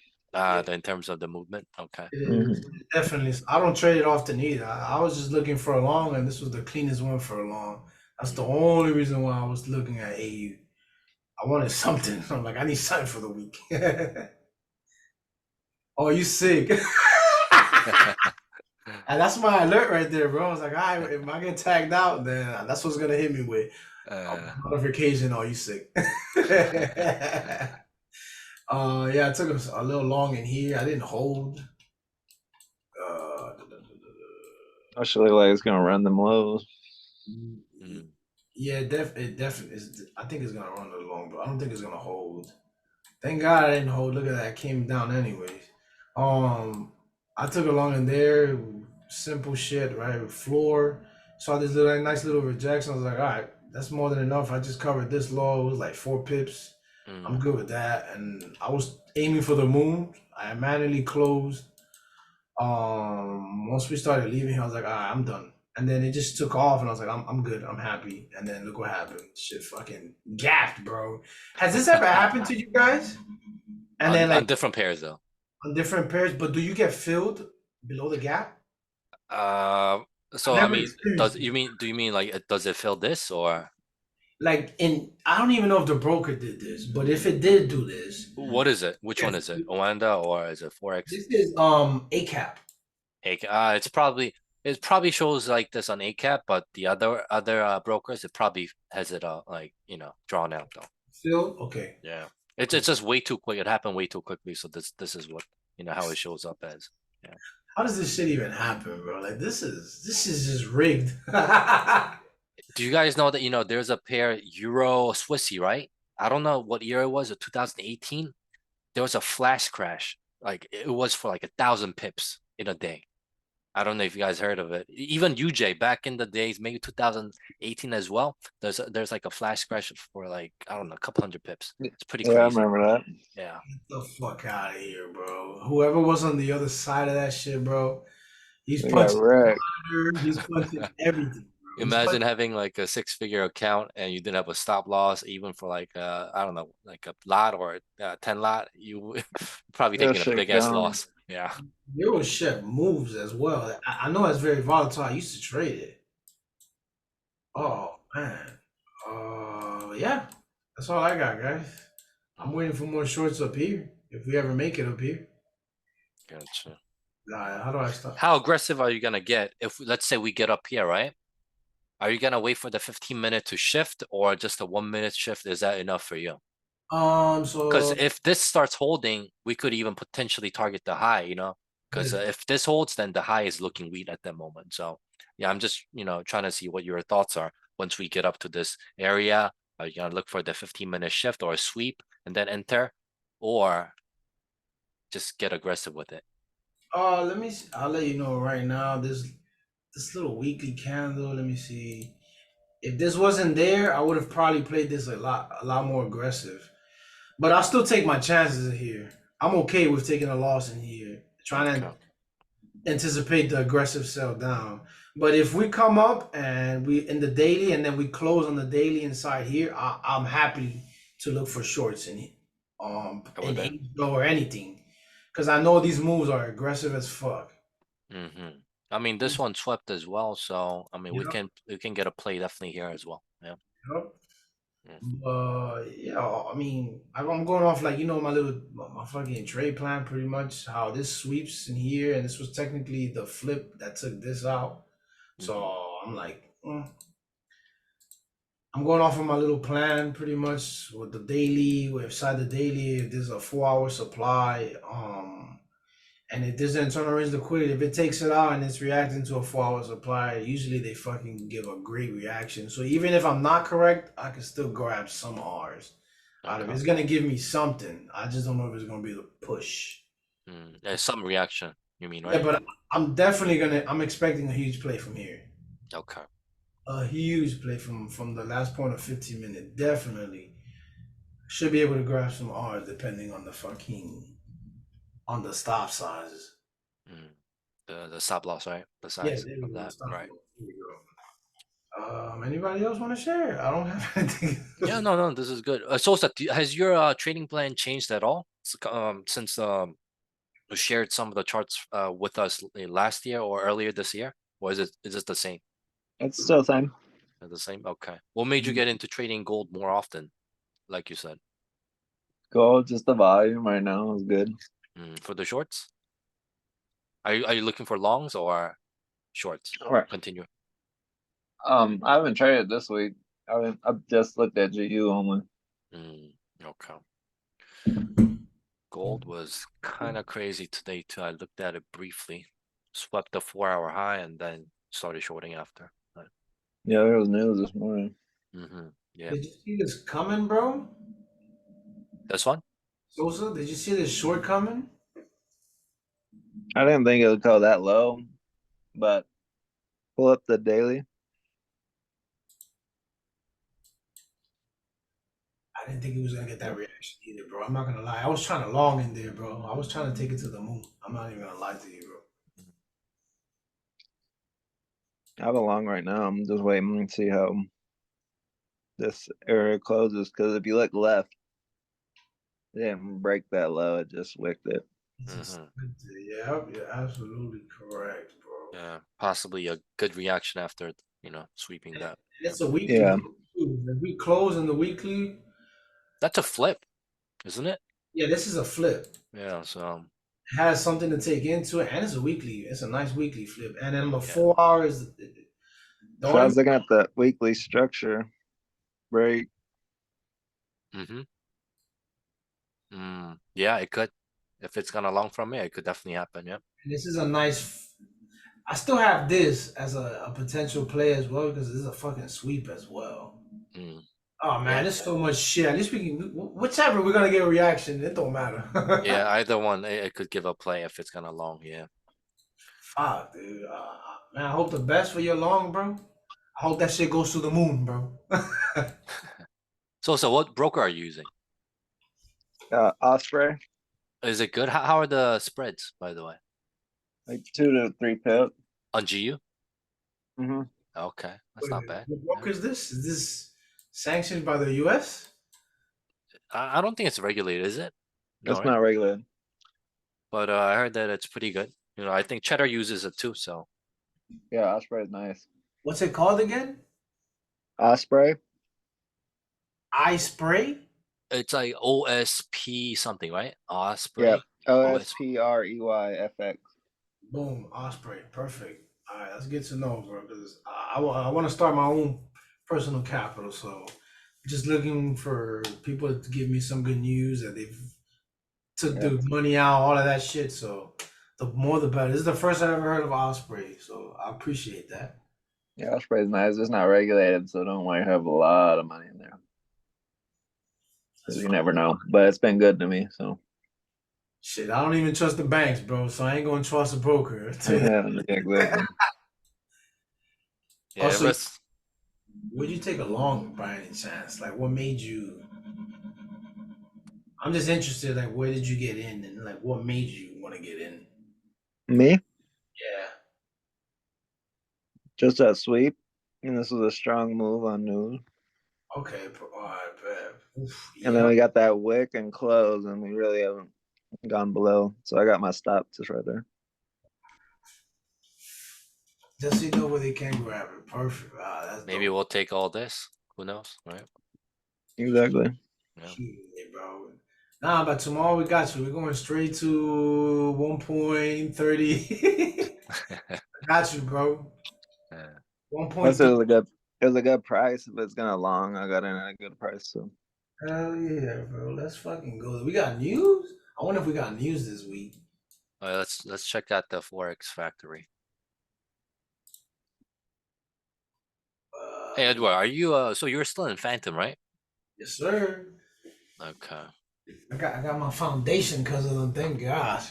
in terms of the movement? Okay. It is. Mhm. It definitely is. I don't trade it often either. I was just looking for a long, and this was the cleanest one for a long. That's the only reason why I was looking at AU. I wanted something. I'm like, I need something for the week. Oh, you sick? And that's my alert right there, bro. I was like, all right, if I get tagged out, then that's what's gonna hit me with a notification. Oh, you sick? Yeah, I took a little long in here. I didn't hold. I should look like it's gonna run them lows. Yeah, it definitely is. I think it's gonna run a little long, but I don't think it's gonna hold. Thank God I didn't hold. Look at that, it came down anyways. I took along in there, simple shit, right? Floor. Saw this little nice little rejection. I was like, all right, that's more than enough. I just covered this low. It was like 4 pips. I'm good with that. And I was aiming for the moon. I manually closed. Once we started leaving, I was like, all right, I'm done. And then it just took off, and I was like, I'm good, I'm happy. And then look what happened. Shit fucking gapped, bro. Has this ever happened to you guys? And then on like different pairs though. on different pairs, but do you get filled below the gap? So I've I never mean, experienced it. do you mean like does it fill this or Like in I don't even know if the broker did this, but if it did do this, what is it? Which one yes, is it? Oanda or is it Forex? this is a cap. It's probably it probably shows like this on ACAP, but the other brokers it probably has it like drawn out though. Filled? Okay. Yeah, it's just way too quick. It happened way too quickly, so this is what how it shows up as. Yeah. How does this shit even happen, bro? Like this is just rigged. Do you guys know that there's a pair Euro Swissy, right? I don't know what year it was, 2018. There was a flash crash. Like it was for like 1,000 pips in a day. I don't know if you guys heard of it. Even UJ back in the days, maybe 2018 as well. There's like a flash crash for like I don't know, a couple hundred pips. It's pretty Yeah, I crazy. remember that. Yeah. Get the fuck out of here, bro. Whoever was on the other side of that shit, bro, he's They got punching wrecked. he's punching everything, bro. He's Imagine punching having like a six-figure account and you didn't have a stop loss, even for like I don't know, like a lot or 10 lot, you probably That taking a shit big ass gone. loss. Yeah. Euro shit moves as well. I know it's very volatile. I used to trade it. Oh man. Yeah. That's all I got, guys. I'm waiting for more shorts up here. If we ever make it up here. Gotcha. How do I stop? How aggressive are you gonna get if let's say we get up here, right? Are you gonna wait for the 15-minute to shift or just a 1 minute shift? Is that enough for you? Because So if this starts holding, we could even potentially target the high, because yeah. if this holds, then the high is looking weak at that moment. So yeah, I'm just, trying to see what your thoughts are once we get up to this area. Are you gonna look for the 15-minute shift or a sweep and then enter, or just get aggressive with it? Let me see. I'll let you know right now. This little weekly candle. Let me see. If this wasn't there, I would have probably played this a lot more aggressive. But I'll still take my chances in here. I'm okay with taking a loss in here, trying Okay. to anticipate the aggressive sell down. But if we come up and we in the daily and then we close on the daily inside here, I'm happy to look for shorts Go in with that. Angel or anything, because I know these moves are aggressive as fuck. I mean, this one swept as well, so I mean, You we can get a play definitely here as well. Yeah. know. Mm. Yeah, I mean, I'm going off like my fucking trade plan pretty much how this sweeps in here, and this was technically the flip that took this out. So I'm like, I'm going off of my little plan pretty much with the daily. Inside the daily, if there's a 4 hour supply, and if there's internal range liquidity, if it takes it out and it's reacting to a 4 hour supply, usually they fucking give a great reaction. So even if I'm not correct, I can still grab some R's out of it. Okay. It's gonna give me something. I just don't know if it's gonna be the push. There's some reaction, you mean, Yeah, right? but I'm expecting a huge play from here. Okay. A huge play from the last point of 15 minutes. Definitely. Should be able to grab some R's depending on on the stop sizes. The stop loss, right? The Yeah, size there we of go. that, Stop right? loss. Here we go. Anybody else want to share? I don't have anything. Yeah, no, this is good. Sosa, has your trading plan changed at all? Since you shared some of the charts with us last year or earlier this year, or is it the same? It's still the same. The same. Okay. What made you get into trading gold more often, like you said? Gold, just the volume right now is good. For the shorts? Are you looking for longs or shorts? All right. Continue. I haven't traded this week. I've just looked at GU only. Okay. Gold was kind of crazy today too. I looked at it briefly, swept the 4-hour high, and then started shorting after. But, Yeah, there was news this morning. yeah. Did you see this coming, bro? This one? Sosa, did you see this short coming? I didn't think it would go that low, but pull up the daily. I didn't think he was gonna get that reaction either, bro. I'm not gonna lie. I was trying to long in there, bro. I was trying to take it to the moon. I'm not even gonna lie to you, bro. I have a long right now. I'm just waiting to see how this area closes. Because if you look left, it didn't break that low. It just wicked it. Yeah, you're absolutely correct, bro. Yeah, possibly a good reaction after sweeping that. It's a weekly. Yeah. If we close in the weekly, That's a flip, isn't it? yeah, this is a flip. Yeah. So It has something to take into it, and it's a weekly. It's a nice weekly flip. And then the Yeah. 4 hours. So I was looking at the weekly structure break. Yeah, it could. If it's gonna long from me, it could definitely happen. Yeah. This is a nice. I still have this as a potential play as well because this is a fucking sweep as well. Oh man, Yeah. there's so much shit. At least we can, whichever we're gonna get a reaction. It don't matter. Yeah, either one, it could give a play if it's gonna long. Yeah. Fuck, dude. Man, I hope the best for your long, bro. I hope that shit goes to the moon, bro. So what broker are you using? Osprey, Is it good? How are the spreads, by the way, like 2 to 3 pip. on GU? Mm-hmm. Okay, that's not bad. What broker is this? Is this sanctioned by the U.S.? I don't think it's regulated, is it? No, It's right? not regulated. But I heard that it's pretty good. I think Cheddar uses it too. So Yeah, Osprey is nice. What's it called again? Osprey. Eye spray? it's like OSP something, right? Osprey. Yeah, OSPREYFX. Boom, Osprey. Perfect. All right, that's good to know, bro. Because I want to start my own personal capital. So just looking for people to give me some good news that they've took the money out, all of that shit. So the more the better. This is the first I've ever heard of Osprey. So I appreciate that. Yeah, Osprey is nice. It's not regulated, so don't worry. Have a lot of money in there. Because you never know. But it's been good to me. So Shit, I don't even trust the banks, bro. So I ain't gonna trust a broker. yeah, exactly. Yeah, Also, would you take a long by any chance? Like, what made you? I'm just interested. Like, where did you get in, and like, what made you want to get in? Me? Yeah. Just that sweep. And this was a strong move on news. Okay. All right, bet. Oof, And then we got that wick and close, and we really haven't gone below. So I got my stop just right there. just so you know where they can grab it. Perfect. That's maybe dope. we'll take all this. Who knows, right? Exactly. Yeah. Yeah, bro. Nah, but tomorrow we got you. We're going straight to 1.30. I got you, bro. Yeah. 1.30. It was a good price. If it's gonna long, I got in at a good price. So Hell yeah, bro. Let's fucking go. We got news? I wonder if we got news this week. All right, let's check out the Forex factory. Hey Edward, are you so you're still in Phantom, right? Yes, sir. Okay. I got my foundation because of them. Thank God.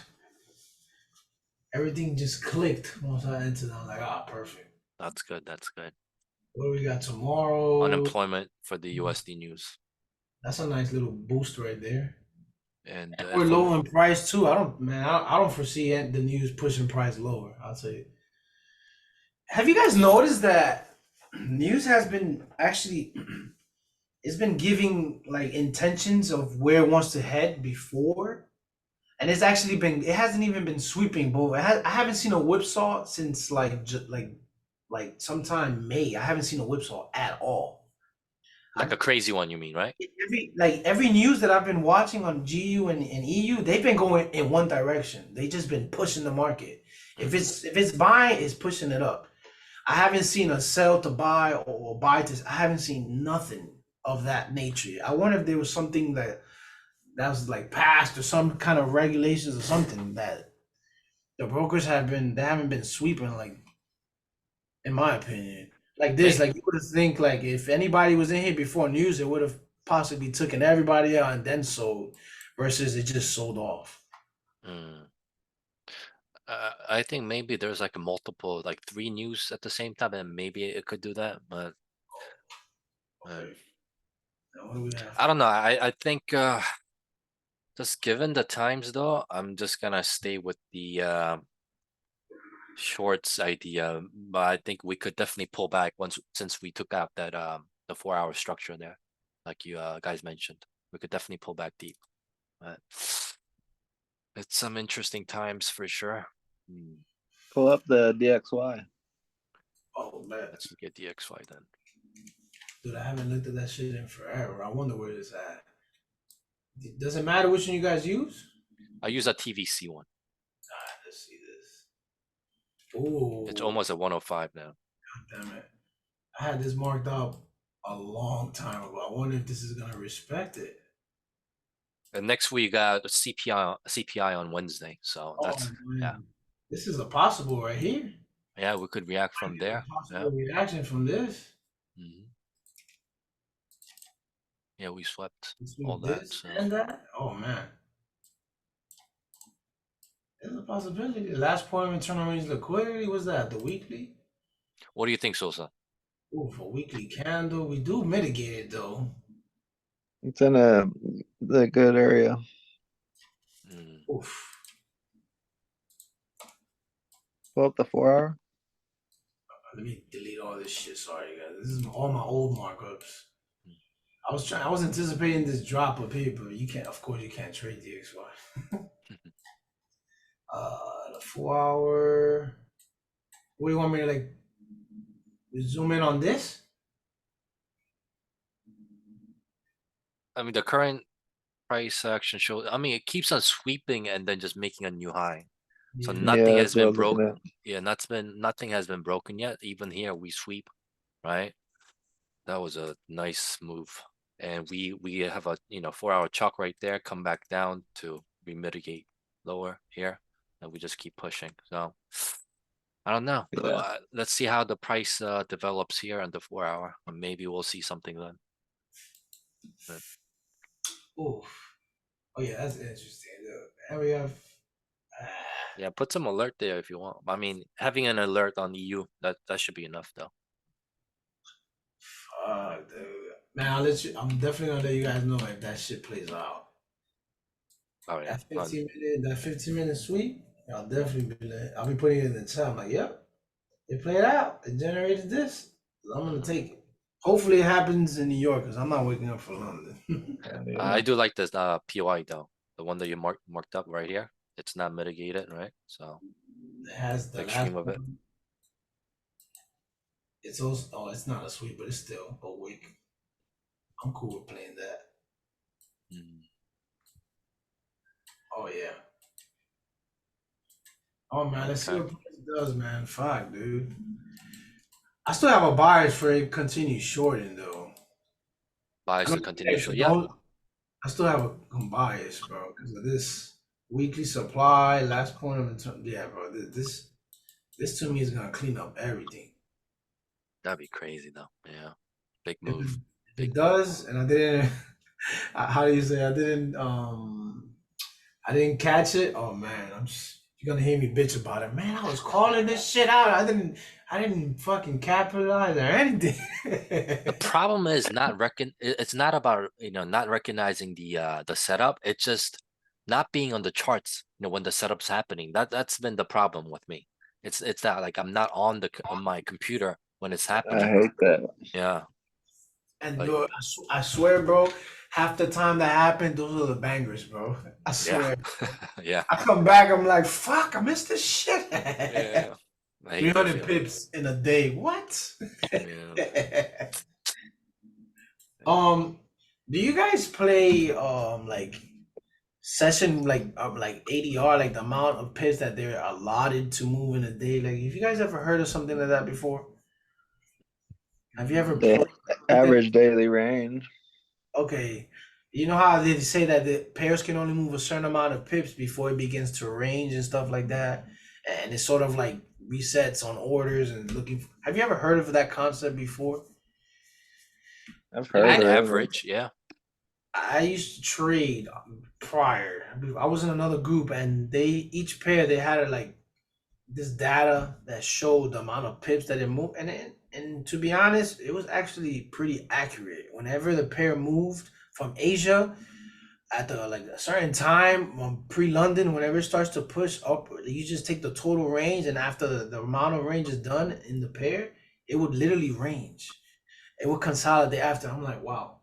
Everything just clicked once I entered. I was like, perfect. That's good. That's good. What do we got tomorrow? Unemployment for the USD news. That's a nice little boost right there. And we're low in price too. I don't foresee the news pushing price lower. I'll tell you. Have you guys noticed that news has been actually it's been giving like intentions of where it wants to head before, and it's actually been it hasn't even been sweeping both. I haven't seen a whipsaw since like sometime May. I haven't seen a whipsaw at all. Like a crazy one, you mean, right? Every news that I've been watching on GU and EU, they've been going in one direction. They just been pushing the market. If it's buying, it's pushing it up. I haven't seen a sell to buy or buy to. I haven't seen nothing of that nature. I wonder if there was something that was like passed or some kind of regulations or something that the brokers have been. They haven't been sweeping like, in my opinion, like this. May Like you would have think like if anybody was in here before news, it would have possibly taken everybody out and then sold, versus it just sold off. mm. I think maybe there's like a multiple, like 3 news at the same time, and maybe it could do that. But Okay. Now what do we have? I don't know. I think just given the times though, I'm just gonna stay with the shorts idea. But I think we could definitely pull back once since we took out that the 4-hour structure there, like you guys mentioned. We could definitely pull back deep. But it's some interesting times for sure. Pull up the DXY. Oh man, Let's look at the XY then. dude, I haven't looked at that shit in forever. I wonder where it's at. Does it matter which one you guys use? I use a TVC one. Let's see this. Oh, It's almost at 105 now. damn it! I had this marked up a long time ago. I wonder if this is gonna respect it. And next week got CPI on Wednesday. So Oh that's yeah. man, this is a possible right here. Yeah, we could react from A there. Yeah. possible reaction from this. Mhm. Yeah, we swept Between all that. this So and that. Oh man, there's a possibility. The last point of internal range liquidity was that the weekly. what do you think, Sosa? Oh, for weekly candle, we do mitigate it though. It's in the good area. Mm. Oof. Pull up the 4-hour. Let me delete all this shit. Sorry, guys. This is all my old markups. I was anticipating this drop of paper. You can't, of course, you can't trade the XY. The 4-hour. What do you want me to like zoom in on this? I mean, the current price action shows. I mean, it keeps on sweeping and then just making a new high. So Yeah. nothing Yeah, has that's what I been was looking broken. at. Yeah, nothing has been broken yet. Even here, we sweep, right? That was a nice move, and we have a 4-hour chalk right there. Come back down to remitigate lower here, and we just keep pushing. So I don't know. Yeah. Let's see how the price develops here on the 4-hour, and maybe we'll see something then. But Oof. Oh yeah, that's interesting. And we have. yeah, put some alert there if you want. I mean, having an alert on EU that should be enough though. Fuck, dude. Man, I'll let you. I'm definitely gonna let you guys know if that shit plays out. Oh yeah, That 15-minute sweep, I'll definitely be. I'll be putting it in the chat. I'm like, yep, it played out. It generated this. I'm gonna take it. Hopefully, it happens in New York because I'm not waking up for London. I Yeah. do like this POI though. The one that you marked up right here. It's not mitigated, right? So It has the last extreme of it. one. It's also. Oh, it's not a sweep, but it's still a wick. I'm cool with playing that. Mm. Oh yeah. Oh man, let's see Okay. what price does, man. Fuck, dude. I still have a bias for it to continue shorting though. I Buys know to you continue guys short. Yeah, don't. I still have a bias, bro, because of this weekly supply, last point of yeah, bro. This to me is gonna clean up everything. that'd be crazy though. Yeah, big If it, move. if Big it move. does, and I didn't, how do you say I didn't catch it. Oh man, you're gonna hear me bitch about it, man. I was calling this shit out. I didn't fucking capitalize or anything. The problem is it's not about not recognizing the setup. It's just not being on the charts, when the setup's happening. That's been the problem with me. It's that like I'm not on my computer when it's I happening. hate that. Yeah. And Like, yo, I swear, bro, half the time that happened, those are the bangers, bro. I yeah. swear. Yeah. I come back, I'm like, fuck, I missed this shit. Yeah. I hate that 300 feeling. pips in a day. What? Yeah. Do you guys play like session like ADR, like the amount of pips that they're allotted to move in a day? Like, have you guys ever heard of something like that before? Have you ever The looked at average daily range. okay, you know how they say that the pairs can only move a certain amount of pips before it begins to range and stuff like that, and it sort of like resets on orders and looking. Have you ever heard of that concept before? I've Yeah, heard on of it. average, yeah. I used to trade prior. I was in another group, and they each pair they had like this data that showed the amount of pips that it moved, and to be honest, it was actually pretty accurate. Whenever the pair moved from Asia at the like a certain time pre-London, whenever it starts to push up, you just take the total range, and after the amount of range is done in the pair, it would literally range. It would consolidate after. I'm like, wow,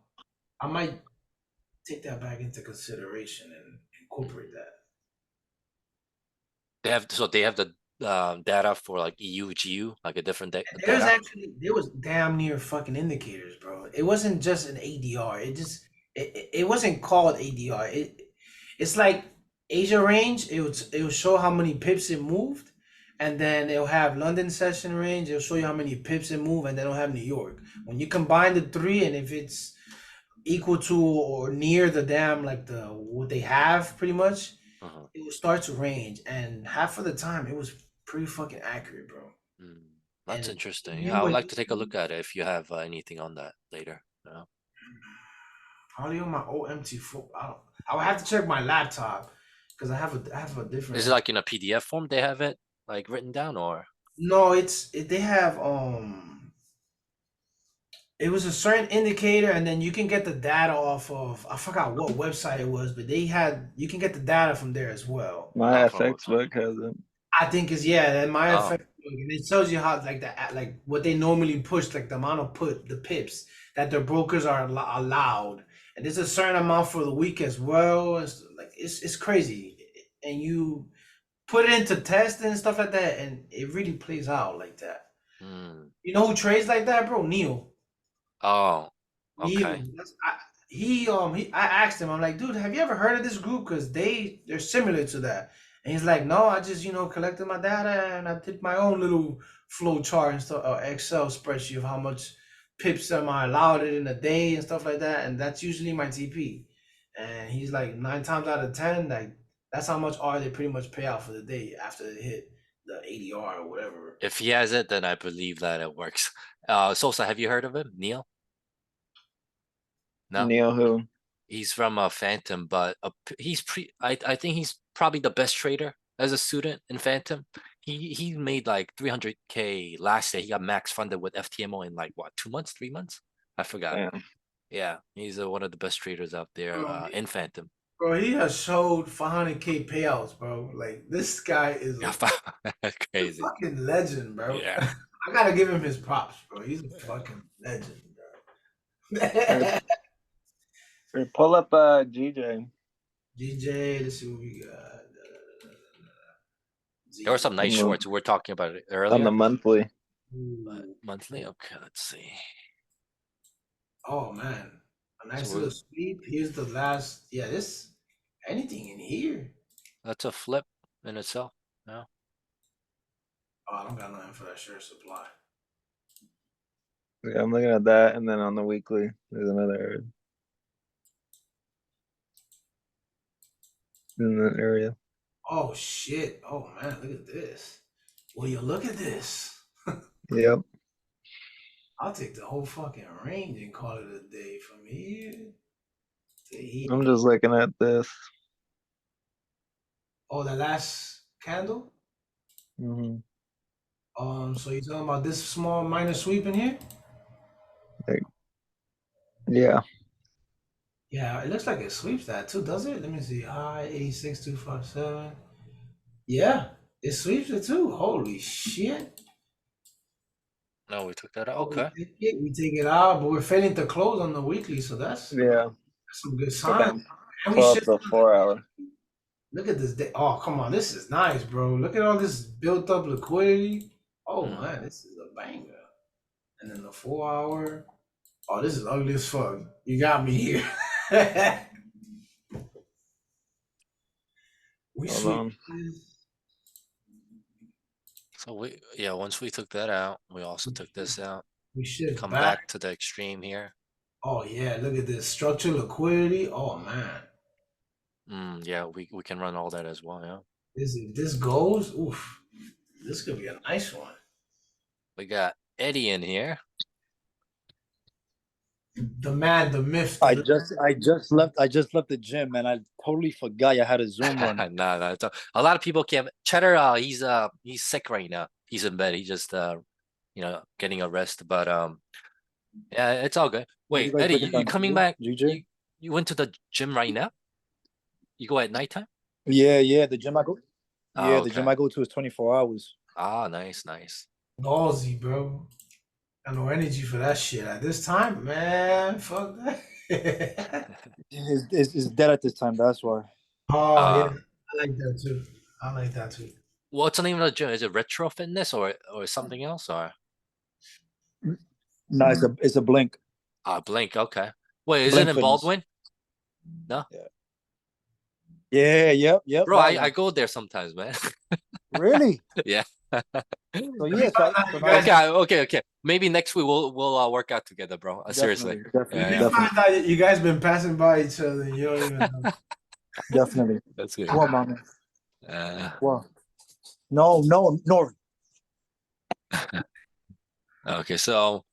I might take that back into consideration and incorporate that. They have the data for like EU, GU, like a different data. There was damn near fucking indicators, bro. It wasn't just an ADR. It wasn't called ADR. It's like Asia range. It would show how many pips it moved, and then it'll have London session range. It'll show you how many pips it moved, and then it'll have New York. When you combine the three, and if it's equal to or near the damn like the what they have pretty much, Uh-huh. it would start to range, and half of the time it was pretty fucking accurate, bro. Mm, that's And interesting. you Yeah, I would would like to take a look at it if you have anything on that later. Yeah. probably on my old MT4. I would have to check my laptop because I have a Is it different. like in a PDF form they have it like written down or? No, they have it was a certain indicator, and then you can get the data off of I forgot what website it was, but they had you can get the data from there as well. My Oh, from a FX website. book has it. I think is yeah, that my Oh, effect and it tells you how like like what they normally push, like the amount of put the pips that their brokers are allowed, and there's a certain amount for the week as well. It's crazy, and you put it into testing and stuff like that, and it really plays out like that. mm. You know who trades like that, bro? Neil. Oh, Neil, okay. I asked him, I'm like, dude, have you ever heard of this group? Because they're similar to that. And he's like, no, I just collected my data and I did my own little flow chart and stuff, Excel spreadsheet of how much pips am I allowed it in a day and stuff like that. And that's usually my TP. And he's like, 9 times out of 10, like that's how much R they pretty much pay out for the day after they hit the ADR or whatever. If he has it, then I believe that it works. Sosa, have you heard of him? Neil? No? Neil who? He's from Phantom, but I think he's probably the best trader as a student in Phantom. He made like 300K last year. He got max funded with FTMO in like what 2 months, 3 months? I forgot. Damn. Yeah, he's one of the best traders out there Bro, in Phantom. bro, he has showed 500K payouts, bro. Like this guy is Yeah, a crazy. fucking legend, bro. Yeah. I gotta give him his props, bro. He's a fucking legend, bro. Or, or pull up GJ DJ, let's see what we got. There were some nice on shorts. We were talking about it the earlier. monthly. But Ooh. monthly, okay, let's see. Oh man, a nice So little sweep. Here's the last. Yeah, this anything in here. that's a flip in itself. Yeah. Oh, I don't got nothing for that share supply. Yeah, I'm looking at that, and then on the weekly, there's another in that area. Oh shit. Oh man, look at this. Will you look at this? Yep. I'll take the whole fucking range and call it a day from here to here. I'm just looking at this. Oh, the last candle? hmm So you're talking about this small minor sweep in here? Yeah. Yeah, it looks like it sweeps that too, does it? Let me see. High 86257. Yeah, it sweeps it too. Holy shit. No, we took that out. Oh, Okay. we take it out, but we're failing to close on the weekly, so that's Yeah. some good But sign. then And we pull up shift. the 4 hour. Look at this day. Oh, come on, this is nice, bro. Look at all this built up liquidity. Oh Mm. man, this is a banger. And then the 4 hour. Oh, this is ugly as fuck. You got me here. We Hold sweep. on. So once we took that out, we also took this out. We shift Come back. back to the extreme here. Oh yeah, look at this structure liquidity. Oh man, Yeah, we can run all that as well. Yeah. this goes. Oof, this could be a nice one. We got Eddie in here. The man, the myth. I just left the gym, and I totally forgot I had a Zoom run. No, a lot of people can't. Cheddar, he's sick right now. He's in bed. He just getting a rest. But yeah, it's all good. What Wait, you guys Eddie, break it you down coming to, back? GJ? You went to the gym right now? You go at nighttime? Yeah. The gym I go. Oh, Yeah, the okay. gym I go to is 24 hours. Ah, nice. Ballsy, bro. Got no energy for that shit at this time, man. Fuck that. It's dead at this time. That's why. Oh yeah, I like that too. I like that too. What's the name of the gym? Is it Retro Fitness or something else or No, it's a blink. Blink? Okay. Wait, is it Blink in Fitness. Baldwin? No, Yeah. Yep. bro. That I one. go there sometimes, man. Really? Yeah. So yeah. So now guys- Okay. Maybe next week we'll work out together, bro. Seriously. Definitely. You find out you guys been passing by each other. And you don't even know. Definitely. That's good. What, mama? Uh, What? No. okay, so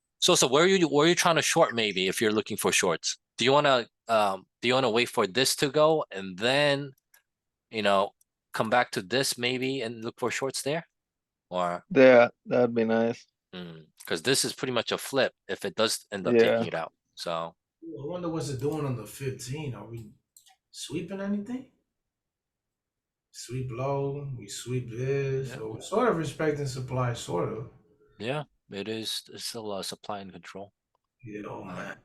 where are you trying to short maybe if you're looking for shorts? Do you wanna wait for this to go and then come back to this maybe and look for shorts there? Or Yeah, that'd be nice. because this is pretty much a flip if it does end up Yeah. taking it out. So I wonder what's it doing on the 15. Are we sweeping anything? Sweep low, we sweep this. Yeah. So we're sort of respecting supply, sort of. yeah, it's still supply and control. Yeah, oh man.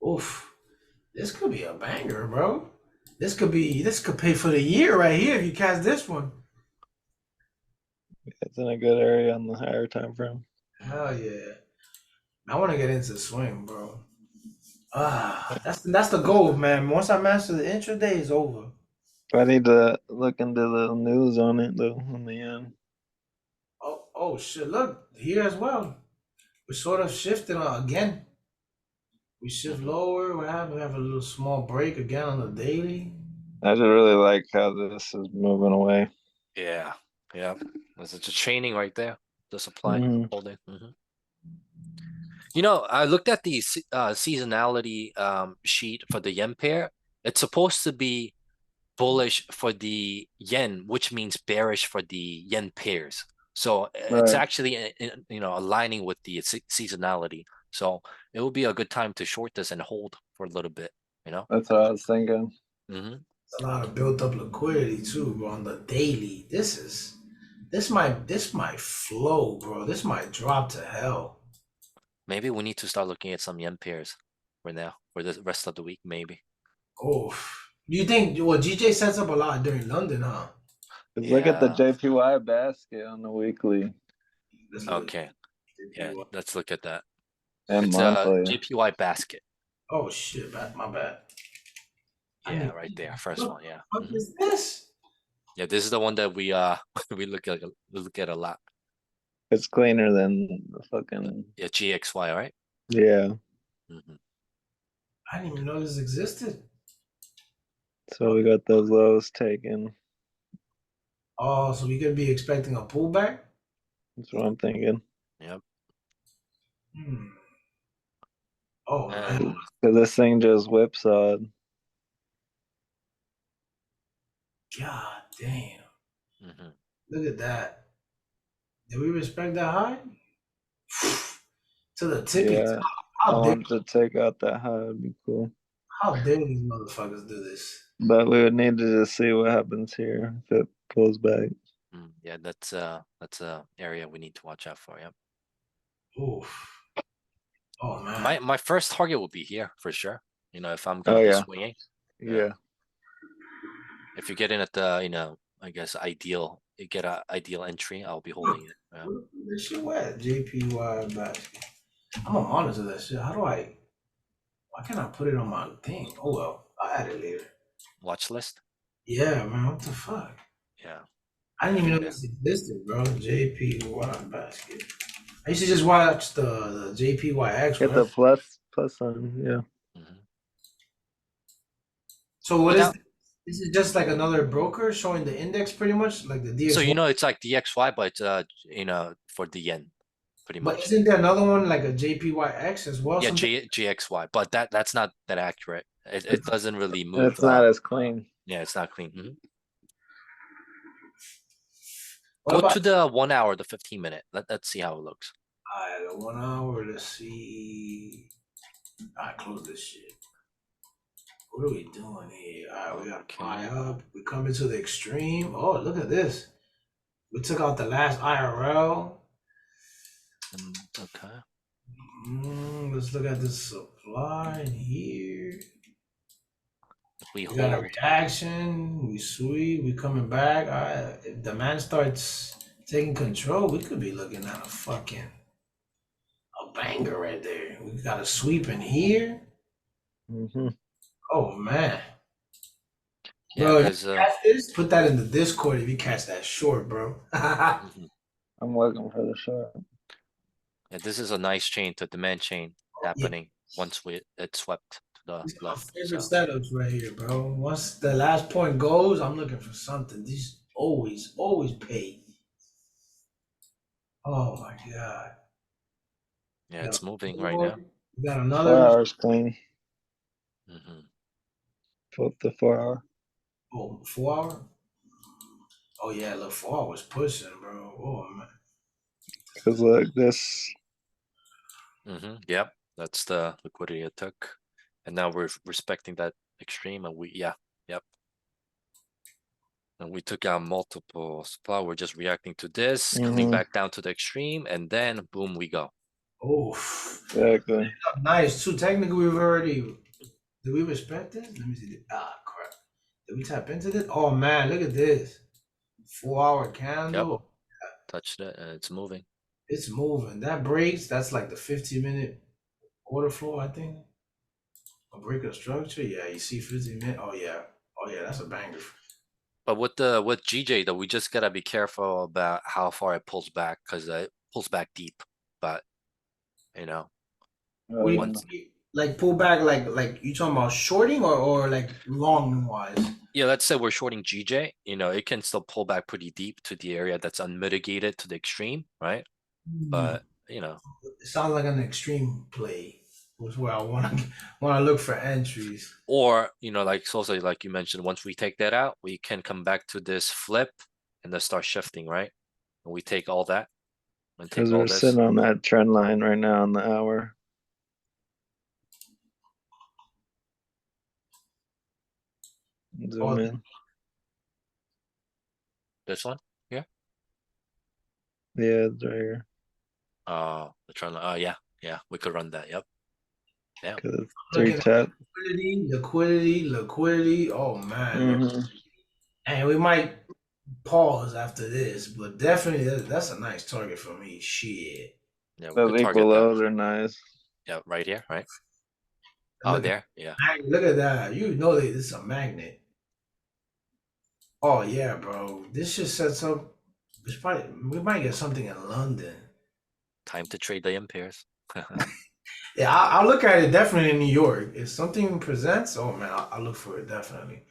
Oof. This could be a banger, bro. This could pay for the year right here if you catch this one. It's in a good area on the higher time frame. Hell yeah. I want to get into swing, bro. That's the goal, man. Once I master the intraday, it's over. I need to look into the news on it though in the end. Oh shit! Look here as well. We're sort of shifting again. We shift lower. What happened? We have a little small break again on the daily. I just really like how this is moving away. Yeah. It's a training right there. The supply holding. I looked at the seasonality sheet for the yen pair. It's supposed to be bullish for the yen, which means bearish for the yen pairs. So it's Right. actually aligning with the seasonality. So it will be a good time to short this and hold for a little bit. That's what I was thinking. It's a lot of built up liquidity too, bro. On the daily, this might flow, bro. This might drop to hell. Maybe we need to start looking at some yen pairs for now, for the rest of the week, maybe. Oh, do you think? Well, GJ sets up a lot during London, huh? Look at the JPY basket on the weekly Let's look at Okay. Yeah, JPY. let's look at that. and It's monthly. JPY basket. Oh shit! My bad. Yeah, right there. First one. Yeah. What is this? Yeah, this is the one that we we look at a lot. It's cleaner than the fucking Yeah, GXY, right? yeah. I didn't even know this existed. So we got those lows taken. Oh, so we could be expecting a pullback? That's what I'm thinking. Yep. Oh man. Because this thing just whipsawed. God damn. Look at that. Did we respect that high? To the tippy top. I want to take out that high. It'd be cool. How dare these motherfuckers do this? But we would need to just see what happens here if it pulls back. Yeah, that's a area we need to watch out for. Yep. Oof. Oh man. My first target will be here for sure. You know, if I'm Oh, gonna be yeah. swinging. Yeah. If you get in at the, you know, I guess ideal, you get a ideal entry, I'll be holding it. Yeah. This shit wet. JPY basket. I'm gonna monitor that shit. How do I? Why can't I put it on my thing? Oh well, I'll add it later. Watch list. Yeah, man. What the fuck? Yeah. I didn't even know Yeah. this existed, bro. JPY basket. I used to just watch the JPYX. Get the plus sign. Yeah. Mhm. So what But is now, this? This is just like another broker showing the index, pretty much like the so you DXY. know, it's like DXY, but you know, for the yen, pretty But much. isn't there another one like a JPYX as well? Yeah, Something. GXY, but that's not that accurate. It doesn't really move. It's not as clean. Yeah, it's not clean. What Go about to the 1 hour, the 15 minute. Let's see how it looks. the 1 hour? Let's see. I close this shit. What are we doing here? All right, we got buy Okay. up. We come into the extreme. Oh, look at this. We took out the last IRL. Okay. Let's look at the supply in here. If we We got a hold, reaction. We sweep. We coming back. If demand starts taking control, we could be looking at a banger right there. We got a sweep in here. Mm-hmm. Oh man. yeah, Bro, if you because catch this, put that in the Discord if you catch that short, bro. I'm looking for the shot. yeah, this is a nice chain to demand chain Yeah, happening once it swept to the these are my left. favorite So setups right here, bro. Once the last point goes, I'm looking for something. These always pay. Oh my god. yeah, We got it's moving a right four, now. we got 4 another. hours clean. hmm Flip the 4 hour. Oh, 4 hour. Oh yeah, look, 4 hour was pushing, bro. Oh man. Cause look, this. Yep, that's the liquidity it took, and now we're respecting that extreme, and yep, and we took out multiple supply. We're just reacting to this, coming Mm-hmm. back down to the extreme, and then boom, we go. Oh, Exactly. nice too. Technically, we've already. Did we respect this? Let me see. Crap. Did we tap into this? Oh man, look at this. 4 hour candle. Touched it, and it's moving. It's moving. That breaks. That's like the 15-minute order flow, I think. A break of structure. Yeah, you see 15 minutes. Oh yeah. Oh yeah, that's a banger. But with GJ though, we just gotta be careful about how far it pulls back because it pulls back deep. But you know, Oh, What do yeah. once you like pull back like you talking about shorting or like long wise? yeah, let's say we're shorting GJ, you know, it can still pull back pretty deep to the area that's unmitigated to the extreme, right? But you know, It sounds like an extreme play. Was where I want to look for entries. or you know, like Sosa, like you mentioned, once we take that out, we can come back to this flip and then start shifting, right? And we take all that and take Cause all we're this. sitting on that trend line right now on the hour. Zoom Oh, in. This one here. Yeah, it's right here. The trend line. Oh yeah, we could run that. Yep. Yeah. Cause it's looking 3 at tap. liquidity. Oh man, look. Mm-hmm. And we might pause after this, but definitely that's a nice target for me. Shit. Yeah, we could Those target equal that. lows are nice. Yeah, right here, right? And Oh, look at there. Yeah. look at that. You know that this is a magnet. Oh yeah, bro. This just sets up. It's probably we might get something in London. Time to trade the impairs. Yeah, I'll look at it definitely in New York. If something presents, oh man, I'll look for it definitely.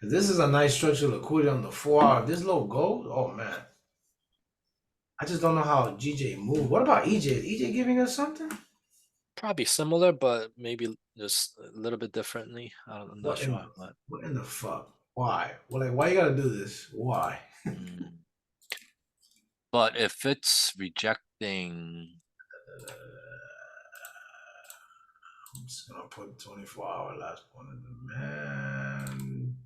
'Cause this is a nice structural liquidity on the 4 hour. This low gold, oh man. I just don't know how GJ moved. What about EJ? Is EJ giving us something? Probably similar, but maybe just a little bit differently. I'm not What in sure. the But, what in the fuck? Why? Well, like why you gotta do this? Why? mm. But if it's rejecting, I'm just gonna put 24 hour last one in the man.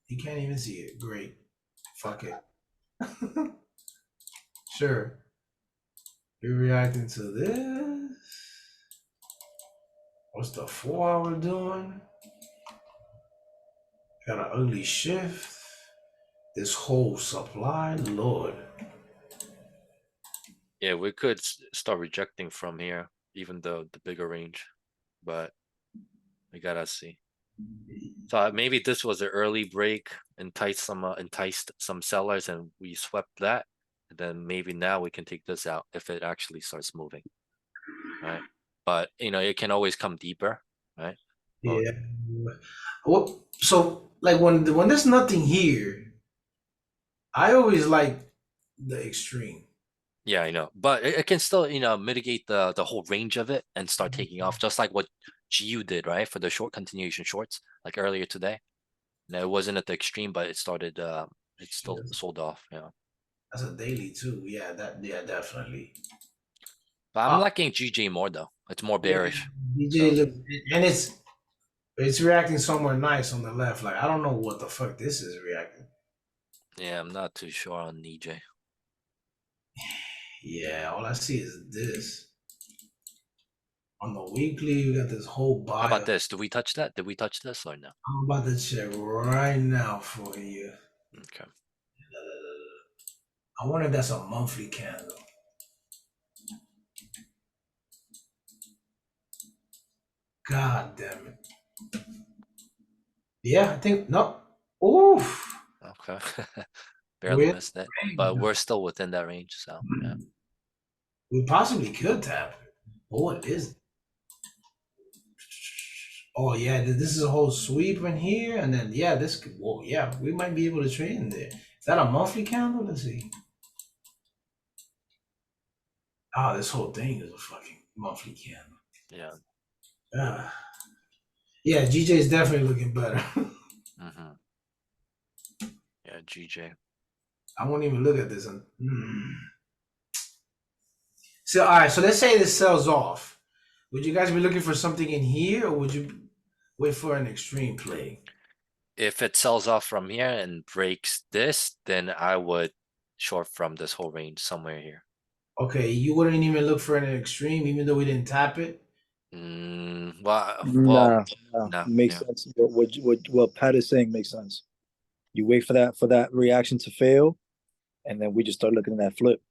He can't even see it. Great. Fuck it. Sure. We're reacting to this. What's the 4 hour doing? Got an ugly shift. This whole supply, Lord. Yeah, we could start rejecting from here, even though the bigger range, but we gotta see. So maybe this was an early break, enticed some sellers, and we swept that. And then maybe now we can take this out if it actually starts moving, right? But it can always come deeper, right? Well, Yeah. Well, so like when there's nothing here, I always like the extreme. yeah, I know, but it can still mitigate the whole range of it and start taking off, just like what GU did, right? For the short continuation shorts, like earlier today. Now it wasn't at the extreme, but it started. It still Yes. sold off. Yeah, That's a daily too. Yeah, definitely. but I'm liking GJ more though. It's more Yeah, bearish. DJ So look, and it's reacting somewhere nice on the left. Like I don't know what the fuck this is reacting. yeah, I'm not too sure on EJ. Yeah, all I see is this. On the weekly, we got this whole How buy. about this? Did we touch that? Did we touch this or no? I'm about to check right now for you. Okay. I wonder if that's a monthly candle. God damn it. Yeah, I think no. Oof. Okay. Barely With missed it, but we're still within that range. So yeah. we possibly could tap it. But what is it? Oh yeah, this is a whole sweep in here, and then yeah, this could. Whoa, yeah, we might be able to trade in there. Is that a monthly candle? Let's see. Ah, this whole thing is a fucking monthly candle. Yeah. Yeah, GJ is definitely looking better. Mm-hmm. Yeah, GJ. I won't even look at this. So all right, so let's say this sells off. Would you guys be looking for something in here, or would you wait for an extreme play? If it sells off from here and breaks this, then I would short from this whole range somewhere here. Okay, you wouldn't even look for an extreme, even though we didn't tap it. Well, Nah, no, makes yeah. sense. What Pat is saying makes sense. You wait for that reaction to fail, and then we just start looking at that flip.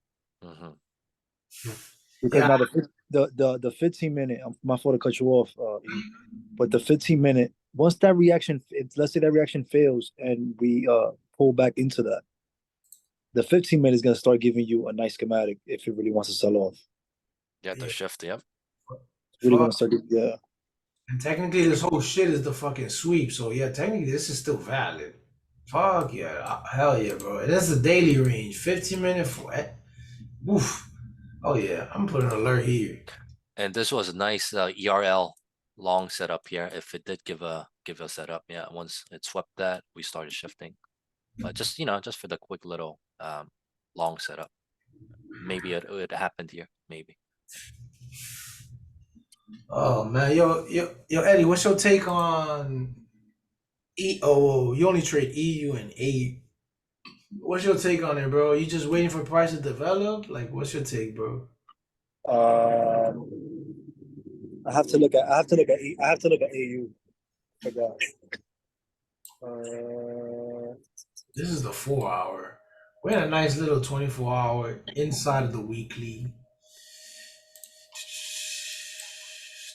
Mm-hmm. Because Yeah, now the 15-minute, my fault to cut you off, but the 15-minute, once that reaction, let's say that reaction fails and we pull back into that, the 15-minute is gonna start giving you a nice schematic if it really wants to sell off. Yeah, the yeah. shift, yep. It's really Fuck. gonna start, yeah. And technically, this whole shit is the fucking sweep. So yeah, technically, this is still valid. Fuck yeah, hell yeah, bro. And that's the daily range, 15-minute flat. Oof. Oh yeah, I'm putting an alert here. And this was a nice ERL long setup here. If it did give a setup, yeah. Once it swept that, we started shifting. But just just for the quick little long setup. Maybe it happened here. Maybe. Oh man, yo, Eddie, what's your take on Oh, you only trade EU and AU. What's your take on it, bro? You just waiting for price to develop? Like, what's your take, bro? Um, I have to look at AU for that. This is the 4 hour. We had a nice little 24-hour inside of the weekly.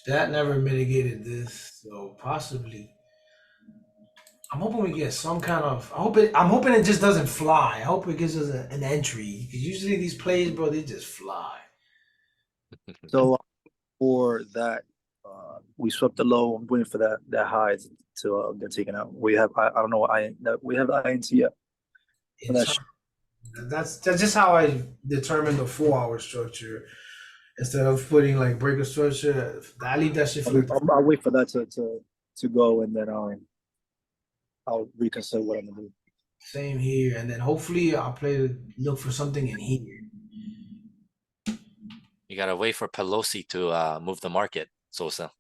That never mitigated this, so possibly. I'm hoping we get some kind of. I'm hoping it just doesn't fly. I hope it gives us an entry. Because usually these plays, bro, they just fly. So for that, we swept the low. I'm waiting for that high to get taken out. We have I don't know we have the INT yet. That's just how I determine the 4 hour structure instead of putting like breaker structure. I leave that shit for I'll wait for that to go, and then I'll reconsider what I'm gonna do. same here, and then hopefully I'll look for something in here. You gotta wait for Pelosi to move the market, Sosa.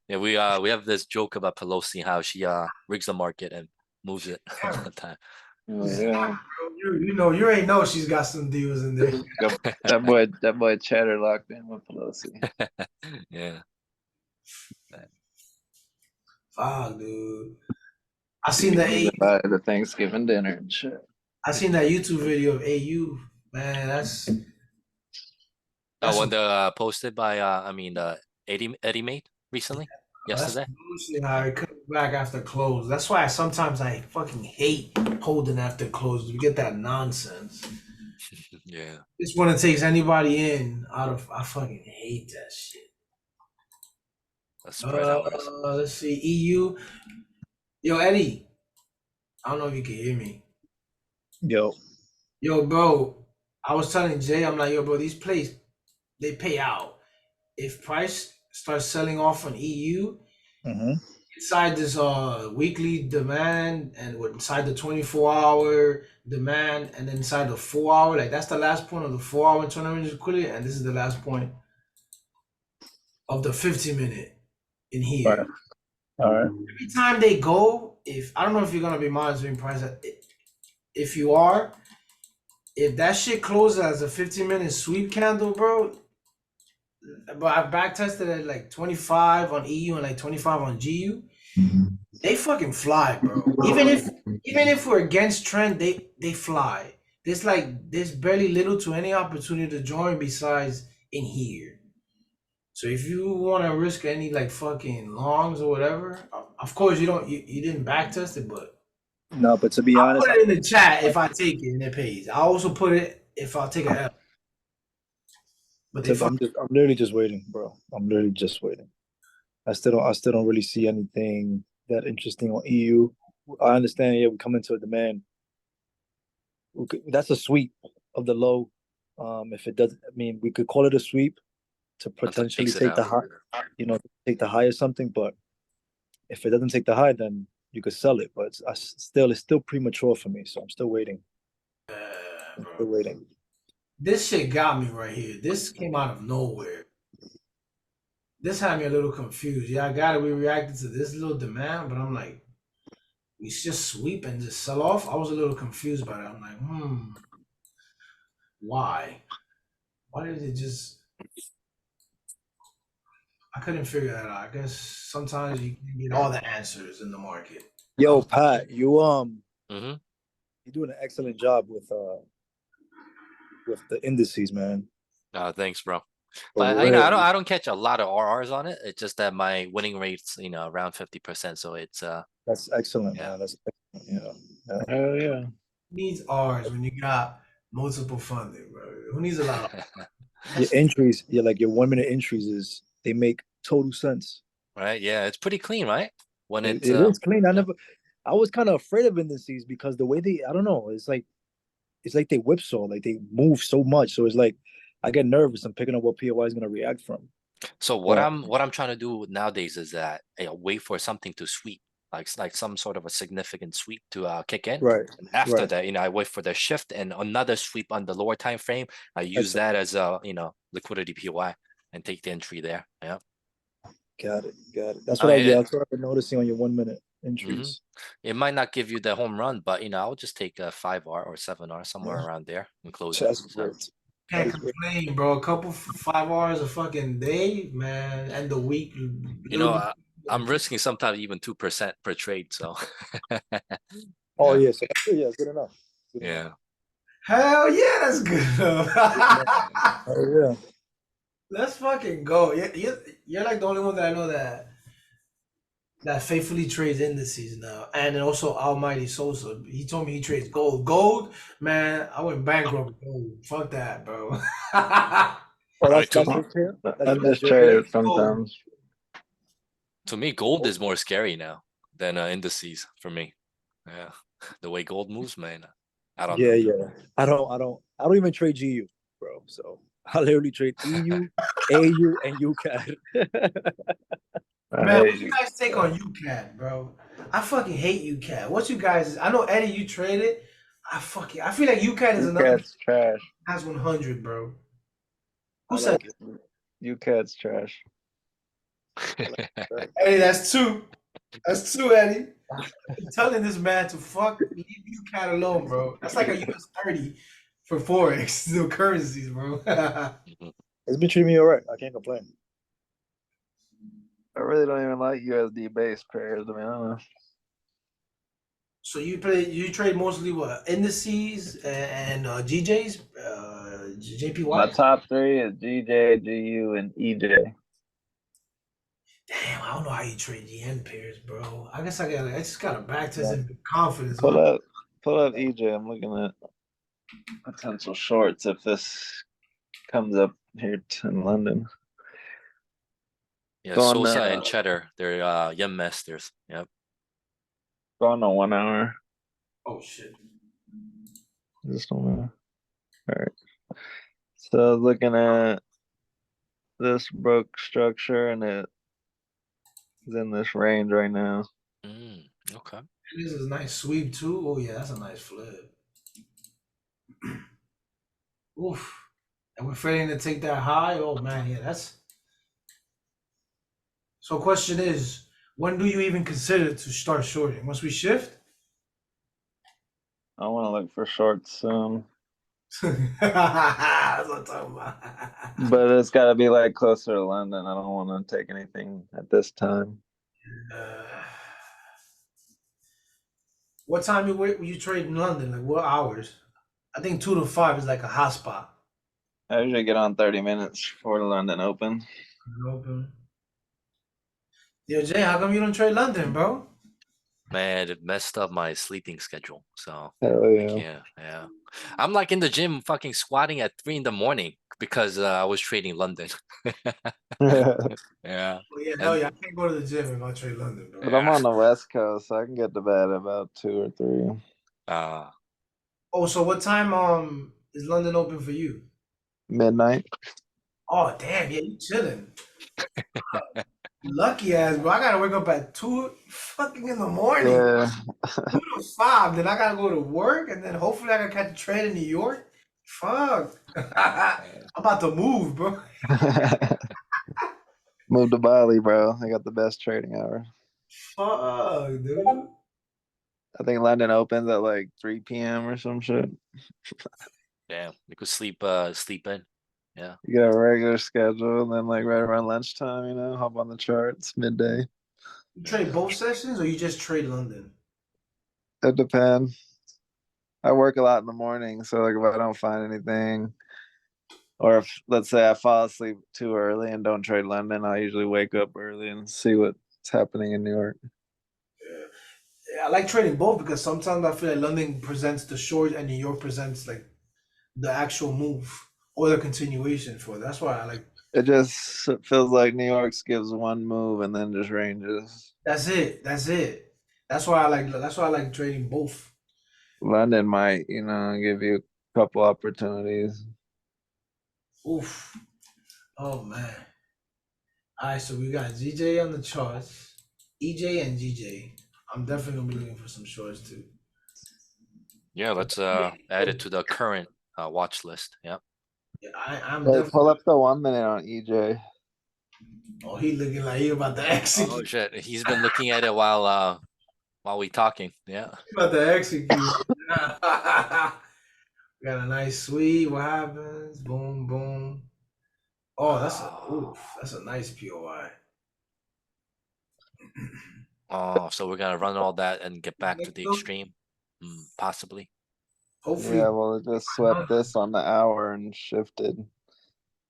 Yeah, we have this joke about Pelosi, how she rigs the market and moves it all the time. Oh, yeah. You already know she's got some deals in there. That boy Cheddar locked in with Pelosi. Yeah. Fuck, dude. I seen He the needs to buy the Thanksgiving dinner and shit. I seen that YouTube video of AU. Man, that's One some, posted by Eddie made recently, that's yesterday. bullshit how it comes back after close. That's why sometimes I fucking hate holding after close. We get that nonsense. Yeah. Just when it takes anybody in out of, I fucking hate that shit. The spread hours. Let's see, EU. Yo, Eddie. I don't know if you can hear me. Yo, Yo, bro. I was telling Jay, I'm like, yo, bro, these plays, they pay out. If price starts selling off on EU, hmm inside this weekly demand and inside the 24-hour demand and then inside the 4 hour, like that's the last point of the 4 hour tournament liquidity, and this is the last point of the 50-minute in here. Right. All right. Every time they go, if I don't know if you're gonna be monitoring price, if you are, if that shit closes as a 15-minute sweep candle, bro. But I back tested at like 25 on EU and like 25 on GU. They fucking fly, bro. Even if we're against trend, they fly. There's barely little to any opportunity to join besides in here. So if you want to risk any like fucking longs or whatever, of course you didn't back test it, but No, but to be I'll honest, put it in the chat if I take it and it pays. I also put it if I'll take a L. But they I'm literally just waiting, bro. I'm literally just waiting. I still don't really see anything that interesting on EU. I understand, yeah, we come into a demand. That's a sweep of the low. If it doesn't, I mean, we could call it a sweep to potentially takes it take the out. high, take the high or something. But if it doesn't take the high, then you could sell it. But it's still premature for me, so I'm still waiting. I'm still waiting. This shit got me right here. This came out of nowhere. This had me a little confused. Yeah, I got it. We reacted to this little demand, but I'm like, we just sweep and just sell off. I was a little confused by that. I'm like, why? Why did it just? I couldn't figure that out. I guess sometimes you can get all the answers in the market. Yo, Pat, you Mm-hmm. you're doing an excellent job with the indices, man. Thanks, bro. For But real. I don't catch a lot of RRs on it. It's just that my winning rate's around 50%. So it's That's excellent, Yeah. man. That's excellent. Yeah. Oh yeah. Who needs R's when you got multiple funding, bro? Who needs a lot of Your entries, your 1 minute entries they make total sense. right. Yeah, it's pretty clean, right? When It it's is clean. yeah. I was kind of afraid of indices because the way I don't know, it's like they whipsaw, like they move so much. So it's like I get nervous. I'm picking up what POI is gonna react from. So But what I'm trying to do nowadays is that wait for something to sweep, like some sort of a significant sweep to kick in. right, And after right. that, I wait for the shift and another sweep on the lower time frame. I use Excellent. that as a liquidity POI and take the entry there. Yeah. Got it. That's Oh, what yeah. that's what I've been noticing on your 1 minute entries. It might not give you the home run, but I'll just take a 5R or 7R somewhere Yeah. around there and close So it. that's So great. Can't That is great. complain, bro. A couple 5 hours a fucking day, man, and the week. I'm risking sometimes even 2% per trade. So Oh yeah. yeah, so good enough. Good Yeah. enough. Hell yeah, that's good enough. Oh yeah. Let's fucking go. You're like the only one that I know that faithfully trades indices now, and then also AlmightySosa. He told me he trades gold. Gold, man, I went bankrupt with gold. Fuck that, bro. Oh, Alright, that's your pair? I That's just your trade pair? it sometimes. To me, gold is more scary now than indices for me. Yeah, the way gold moves, man. I don't know. Yeah. I don't even trade GU, bro. So I literally trade EU, AU, and UCAD. Man, what you guys take on UCAD, bro? I fucking hate UCAD. What's you guys? I know Eddie, you traded. I feel like UCAD is another UCAD's trash. has 100, bro. I Who said like it. UCAD's trash. Eddie? That's two. That's true, Eddie. I'm telling this man to leave you cat alone, bro. That's like a US 30 for Forex, the currencies, bro. Mhm. It's been treating me alright. I can't complain. I really don't even like USD based pairs, to be honest. So you trade mostly what indices and GJs, My JPY. top three is GJ, GU, and EJ. Damn, I don't know how you trade yen pairs, bro. I guess I just gotta back test Yeah. and confidence. Pull Huh? up EJ. I'm looking at potential shorts if this comes up here in London. Yeah, Go on Sosa and Cheddar, they're yen masters. Yep. go on the 1 hour. Oh shit. Just 1 hour. All right. So looking at this broke structure and it's in this range right now. Okay. This is a nice sweep too. Oh yeah, that's a nice flip. Oof. And we're failing to take that high. Oh man, yeah, that's. So question is, when do you even consider to start shorting? Once we shift? I want to look for shorts soon, That's what I'm talking about. but it's got to be like closer to London. I don't want to take anything at this time. Uh, what time you trade in London? Like what hours? I think 2 to 5 is like a hot spot. I usually get on 30 minutes before the London Open. Open. Yo, Jay, how come you don't trade London, bro? Man, it messed up my sleeping schedule. So Hell I yeah. can't. Yeah. I'm like in the gym fucking squatting at 3 in the morning because I was trading London. Yeah. Oh, yeah, hell And yeah. I can't go to the gym if I trade London, bro. But I'm on the West Coast, so I can get to bed at about 2 or 3. uh Oh, so what time is London open for you? Midnight. Oh, damn, yeah, you chilling. Lucky ass, bro. I gotta wake up at 2 fucking in the morning. Yeah. 2 to 5. Then I gotta go to work, and then hopefully I can catch a train in New York. Fuck. I'm about to move, bro. Move to Bali, bro. They got the best trading hour. Fuck, dude. I think London opens at like 3 p.m. or some shit. damn, you could sleep in. Yeah. You get a regular schedule, and then like right around lunchtime, hop on the charts midday. You trade both sessions, or you just trade London? It depends. I work a lot in the morning, so like if I don't find anything, or if let's say I fall asleep too early and don't trade London, I usually wake up early and see what's happening in New York. Yeah, I like trading both because sometimes I feel like London presents the short and New York presents like the actual move or the continuation for it. That's why I like. It just feels like New York gives one move and then just ranges. That's it. That's it. That's why I like. That's why I like trading both. London might, give you a couple opportunities. Oof. Oh man. All right, so we got GJ on the charts, EJ and GJ. I'm definitely gonna be looking for some shorts too. Yeah, let's add it to the current watch list. Yeah. Yeah, I'm Hey, definitely. pull up the 1 minute on EJ. Oh, he looking like he about to execute. Oh shit. He's been looking at it while we talking. Yeah. He about to execute. We got a nice sweep. What happens? Boom, boom. Oh, that's a nice POI. Oh, so we're gonna run all that and get back to the extreme? Possibly. Hopefully, Yeah, well, it just swept this on the hour and shifted.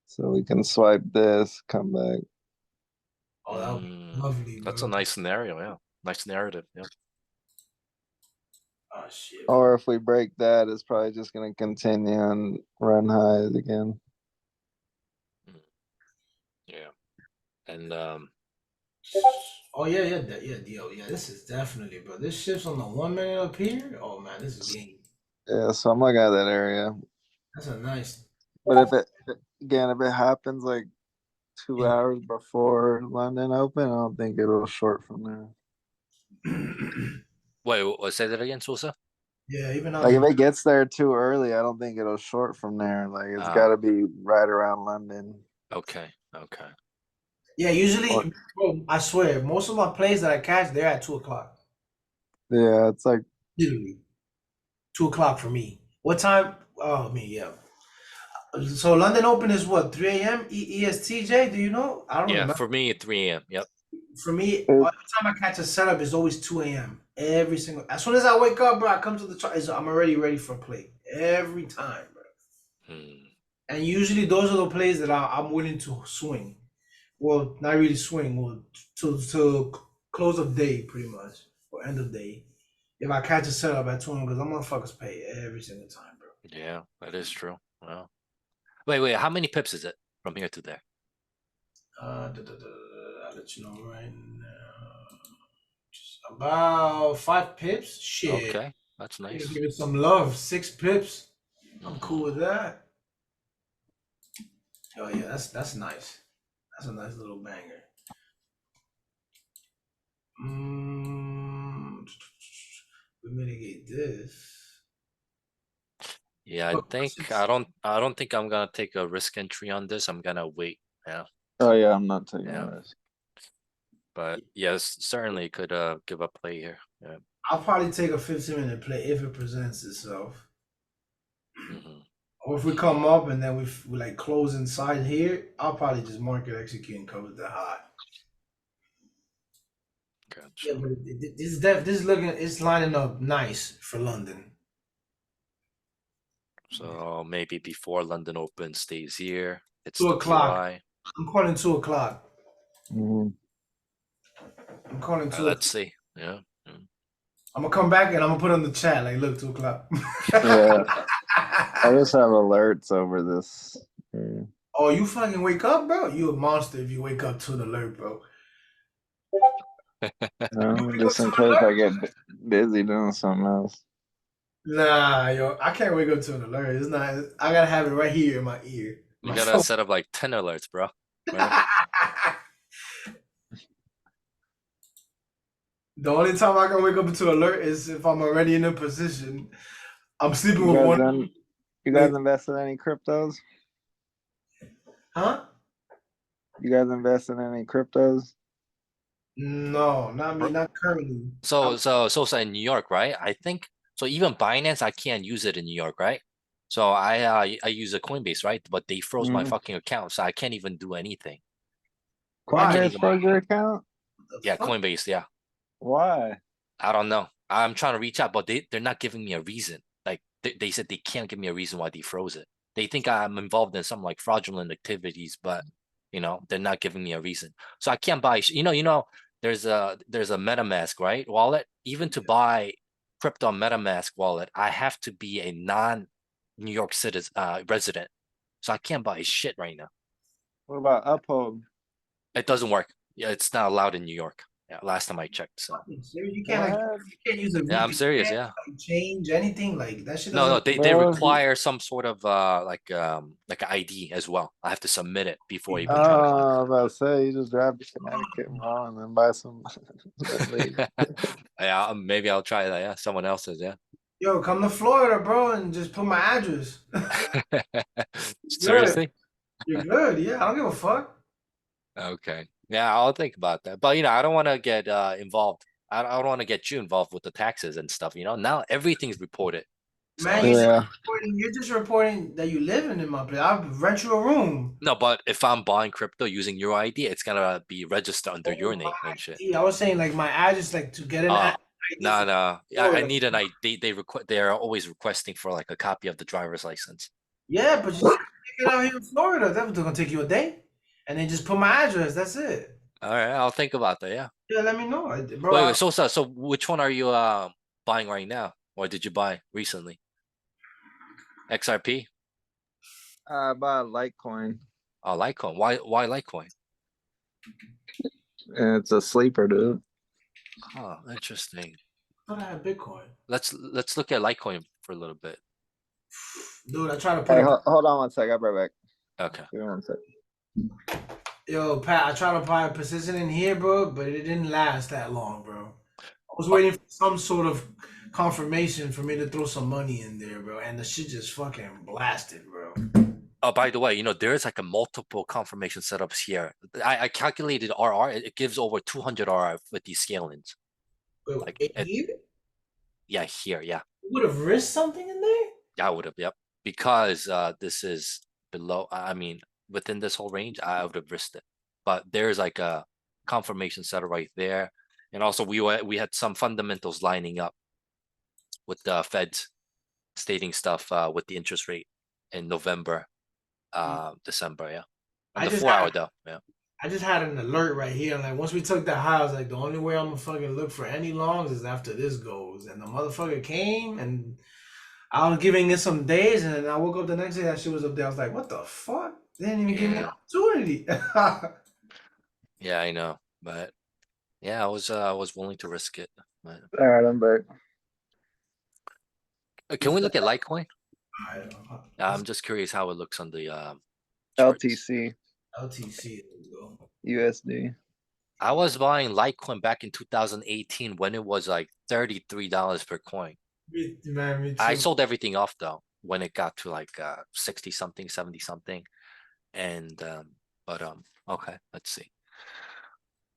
So we can swipe this, come back. oh, that would be lovely, bro. That's a nice scenario, yeah. Nice narrative, yeah. Oh shit. Or if we break that, it's probably just going to continue and run highs again. Yeah. And Oh yeah, deal. Yeah, this is definitely, bro. This shifts on the 1 minute up here. Oh man, this is game. Yeah, so I'm looking at that area. That's a nice. But if it happens like 2 hours before London Open, I don't think it'll short from there. wait, say that again, Sosa? Yeah, even Like if it gets there too early, I don't think it'll short from there. Like it's got to be right around London. Okay. Yeah, usually, Or- bro, I swear, most of my plays that I catch, they're at 2 o'clock. Yeah, it's like Literally, 2 o'clock for me. What time? Oh, me, yeah. So London Open is what, 3 a.m. ESTJ? Do you know? I don't Yeah, remember. for me at 3 a.m. Yep. For me, It- every time I catch a setup, it's always 2 a.m. Every single. As soon as I wake up, bro, I come to the chart. I'm already ready for a play every time, bro. Hmm. And usually those are the plays that I'm willing to swing. Well, not really swing. Well, to close of day, pretty much, or end of day. If I catch a setup at 2 a.m., because I'm motherfuckers pay every single time, bro. Yeah, that is true. Well, wait, how many pips is it from here to there? I'll let you know right now. Just about 5 pips. Shit. Okay, that's I nice. give it some love. 6 pips. I'm Mhm. cool with that. Oh yeah, that's nice. That's a nice little banger. We mitigate this. Yeah, But I don't think I'm gonna take a risk entry on this. I'm gonna wait. Yeah, Oh yeah, I'm not taking Yeah. this. but yes, certainly could give a play here. Yeah. I'll probably take a 15-minute play if it presents itself. Hmm. Or if we come up and then we like close inside here, I'll probably just market execute and cover the high. Yeah, Gotcha. but this is looking, it's lining up nice for London. So maybe before London Open stays here, it's 2 the o'clock. PY. I'm calling 2 o'clock. Mhm. I'm calling 2 Let's o'clock. see. Yeah. I'm gonna come back and I'm gonna put on the chat like, look, 2 o'clock. Yeah, I just have alerts over this. Yeah. Oh, you fucking wake up, bro? You a monster if you wake up to an alert, bro. You No, wake up just to in an case alert? I get busy doing something else. Nah, yo, I can't wake up to an alert. It's not. I gotta have it right here in my ear. You My gotta phone. set up like 10 alerts, bro. Right? The only time I can wake up to alert is if I'm already in a position. I'm sleeping You with guys one. done? You guys invest in any cryptos? Huh? You guys invest in any cryptos? No, not me. Bro- Not currently. So in New York, right? I think so. Even Binance, I can't use it in New York, right? So I use a Coinbase, right? But they froze my Mhm. fucking account, so I can't even do anything. I Why? can't Coinbase even. froze your account? What the Yeah, fuck? Coinbase. Yeah, Why? I don't know. I'm trying to reach out, but they're not giving me a reason. Like they said they can't give me a reason why they froze it. They think I'm involved in some like fraudulent activities, but they're not giving me a reason. So I can't buy. There's a MetaMask, right, wallet. Even to buy crypto on MetaMask wallet, I have to be a non-New York citizen resident. So I can't buy shit right now. What about Uphold? It doesn't work. Yeah, it's not allowed in New York. Yeah, last time I checked. So Fucking serious? You can't like What? you can't use a yeah, I'm serious. VPN, Yeah. like change anything like that shit No, doesn't. they Bro, require some sort of like an ID as well. I have to submit it before even trying to buy. I was about to say you just drive to Connecticut Mall and then buy some then leave. Yeah, maybe I'll try that. Yeah, someone else's. Yeah. Yo, come to Florida, bro, and just put my address. Good. Seriously? You're good. Yeah, I don't give a fuck. Okay. Yeah, I'll think about that. But I don't want to get involved. I don't want to get you involved with the taxes and stuff. Now everything's reported. Man, So Yeah. you're just reporting that you living in my place. I'll rent you a room. no, but if I'm buying crypto using your ID, it's gonna be registered under your Oh, my name and shit. ID. I was saying like my address, like to get an Oh, ID no, for no. I Florida. need an ID. They are always requesting for like a copy of the driver's license. Yeah, but you just take it out here in Florida. That's gonna take you a day, and then just put my address. That's it. All right, I'll think about that. Yeah. Yeah, let me know, bro. Wait, so which one are you buying right now, or did you buy recently? XRP? I bought Litecoin. Oh, Litecoin. Why Litecoin? And it's a sleeper, dude. Huh, interesting. I thought I had Bitcoin. Let's look at Litecoin for a little bit. Dude, I tried to put Hey, up. hold on one sec. I'll be right back. Okay. Give me 1 sec. Yo, Pat, I tried to buy a position in here, bro, but it didn't last that long, bro. I was waiting for some sort of confirmation for me to throw some money in there, bro, and the shit just fucking blasted, bro. Oh, by the way, you know, there's like a multiple confirmation setups here. I calculated RR, it gives over 200 RR with these scalings. Wait, Like, here? yeah, here, yeah. Would have risked something in there? Yeah, I would have, yep. Because this is below, I mean, within this whole range, I would have risked it. But there's like a confirmation setup right there. And also we had some fundamentals lining up with the Feds stating stuff with the interest rate in November, December, yeah. On I the just 4 hour had though, yeah. I just had an alert right here. Like once we took the high, I was like, the only way I'm gonna fucking look for any longs is after this goes. And the motherfucker came, and I was giving it some days, and then I woke up the next day, that shit was up there. I was like, what the fuck? They didn't even give me an Yeah. opportunity. Yeah, I know. But yeah, I was willing to risk it. But, All right, I'm back. can we look at Litecoin? I don't know. I'm just curious how it looks on the charts. LTC, LTC, there we go. USD. I was buying Litecoin back in 2018 when it was like $33 per coin. Man, me too. I sold everything off though when it got to like 60 something, 70 something. And okay, let's see.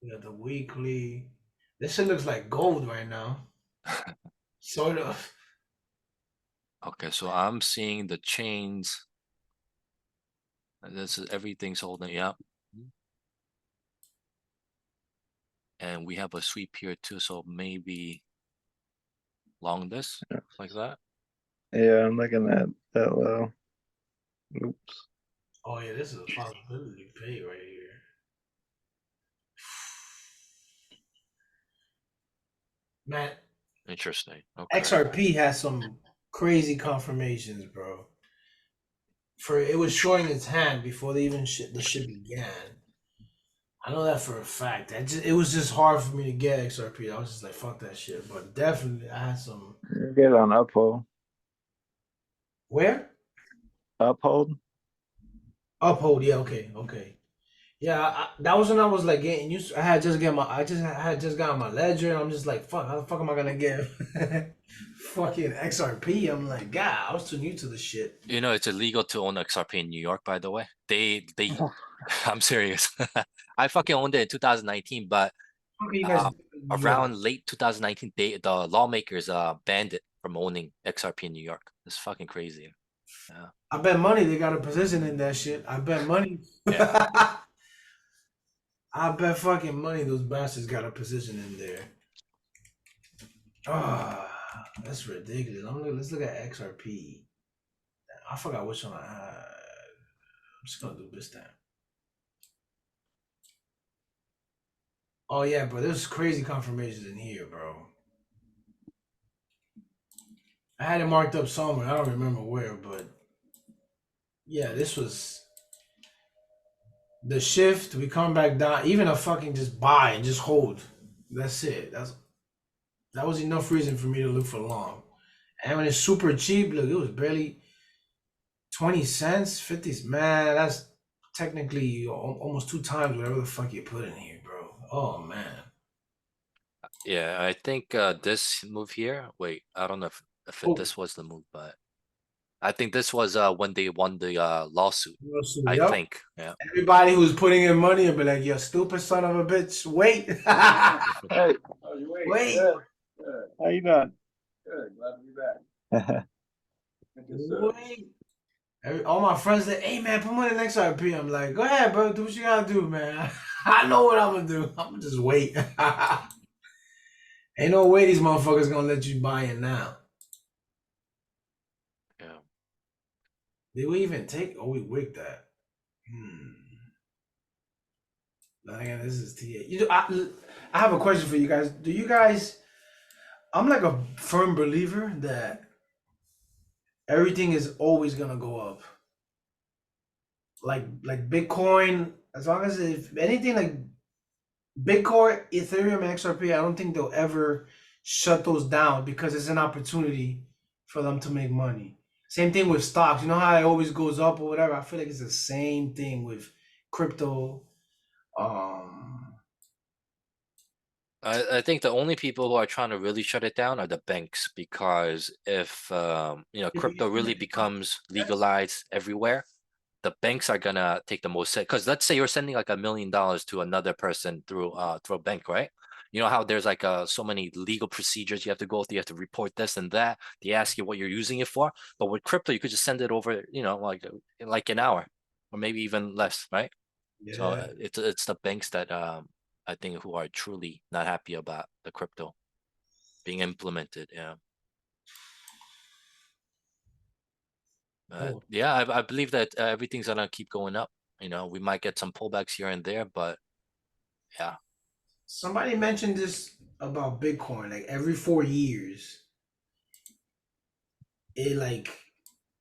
Yeah, the weekly. This shit looks like gold right now. Sort of. Okay, so I'm seeing the chains. And this is everything's holding, yeah. And we have a sweep here too, so maybe long this like that. Yeah, I'm looking at that low. Oops. Oh yeah, this is a possibility pay right here. Man, Interesting. Okay. XRP has some crazy confirmations, bro. For it was showing its hand before they even the shit began. I know that for a fact. It was just hard for me to get XRP. I was just like, fuck that shit. But definitely, I had some. Get on uphold. Where? Uphold. Uphold. Yeah. Okay. Okay. Yeah. That was when I was like getting used. I had just got my ledger, and I'm just like, fuck. How the fuck am I gonna get fucking XRP? I'm like, God, I was too new to the shit. You know, it's illegal to own XRP in New York, by the way. They I'm serious. I fucking owned it in 2019, but How can you guys around late 2019, the lawmakers banned it from owning XRP in New York. It's fucking crazy. Yeah. I bet money they got a position in that shit. I bet money. Yeah. I bet fucking money those bastards got a position in there. Ah, that's ridiculous. Let's look at XRP. I forgot which one I had. I'm just gonna do this time. Oh yeah, bro. There's crazy confirmations in here, bro. I had it marked up somewhere. I don't remember where, but yeah, this was the shift. We come back down. Even a fucking just buy and just hold. That's it. That was enough reason for me to look for long. And when it's super cheap, look, it was barely 20 cents, 50s. Man, that's technically almost 2 times whatever the fuck you put in here, bro. Oh man. Yeah, I think this move here. Wait, I don't know if this was the move, but I think this was when they won the lawsuit. I Yep. think, yeah. Everybody who's putting in money will be like, "You stupid son of a bitch! Wait, Hey, wait, Good. How you doing? Good. Glad to be back. wait." All my friends say, "Hey man, put money in XRP." I'm like, "Go ahead, bro. Do what you gotta do, man. I know what I'm gonna do. I'm gonna just wait." Ain't no way these motherfuckers gonna let you buy it now. Yeah. Did we even take? Oh, we wigged that. Again, this is TA. You know, I have a question for you guys. Do you guys? I'm like a firm believer that everything is always gonna go up. Like Bitcoin, as long as if anything like Bitcoin, Ethereum, and XRP, I don't think they'll ever shut those down because it's an opportunity for them to make money. Same thing with stocks. You know how it always goes up or whatever? I feel like it's the same thing with crypto. I think the only people who are trying to really shut it down are the banks, because if you know, crypto really becomes legalized everywhere, the banks are gonna take the most hit. Because let's say you're sending like $1 million to another person through a bank, right? You know how there's like so many legal procedures you have to go through. You have to report this and that. They ask you what you're using it for. But with crypto, you could just send it over, you know, like in like an hour or maybe even less, right? So Yeah. it's the banks that I think who are truly not happy about the crypto being implemented. Yeah. Oh. Yeah, I believe that everything's gonna keep going up. You know, we might get some pullbacks here and there, but yeah. Somebody mentioned this about Bitcoin. Like every 4 years, it like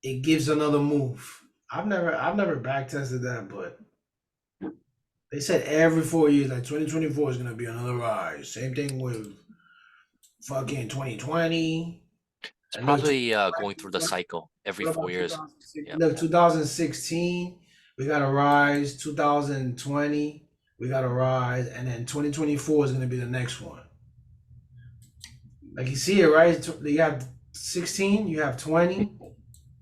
it gives another move. I've never back tested that, but they said every 4 years, like 2024 is gonna be another rise. Same thing with fucking 2020. It's And look, probably going through the cycle every what 4 about years. 2006? Yeah. Look, 2016, we got a rise. 2020, we got a rise, and then 2024 is gonna be the next one. Like you see it, right? You have 16, you have 20,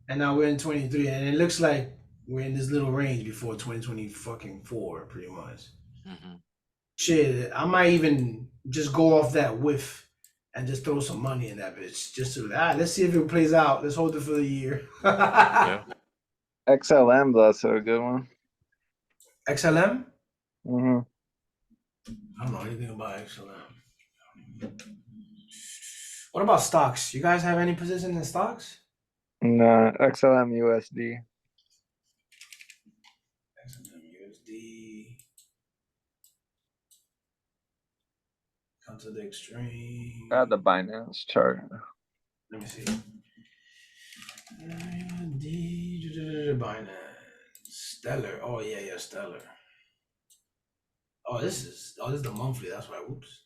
and now we're in 23, and it looks like we're in this little range before 2020 fucking four, pretty much. Hmm. Shit, I might even just go off that whiff and just throw some money in that bitch, just to let's see if it plays out. Let's hold it for the year. Yeah. XLM, that's a good one. XLM? Mm-hmm. I don't know anything about XLM. What about stocks? You guys have any positions in stocks? Nah, XLM USD. XLM USD. Come to the extreme. I have the Binance chart. Let me see. Binance. Stellar. Oh yeah, Stellar. This is the monthly. That's why. Whoops.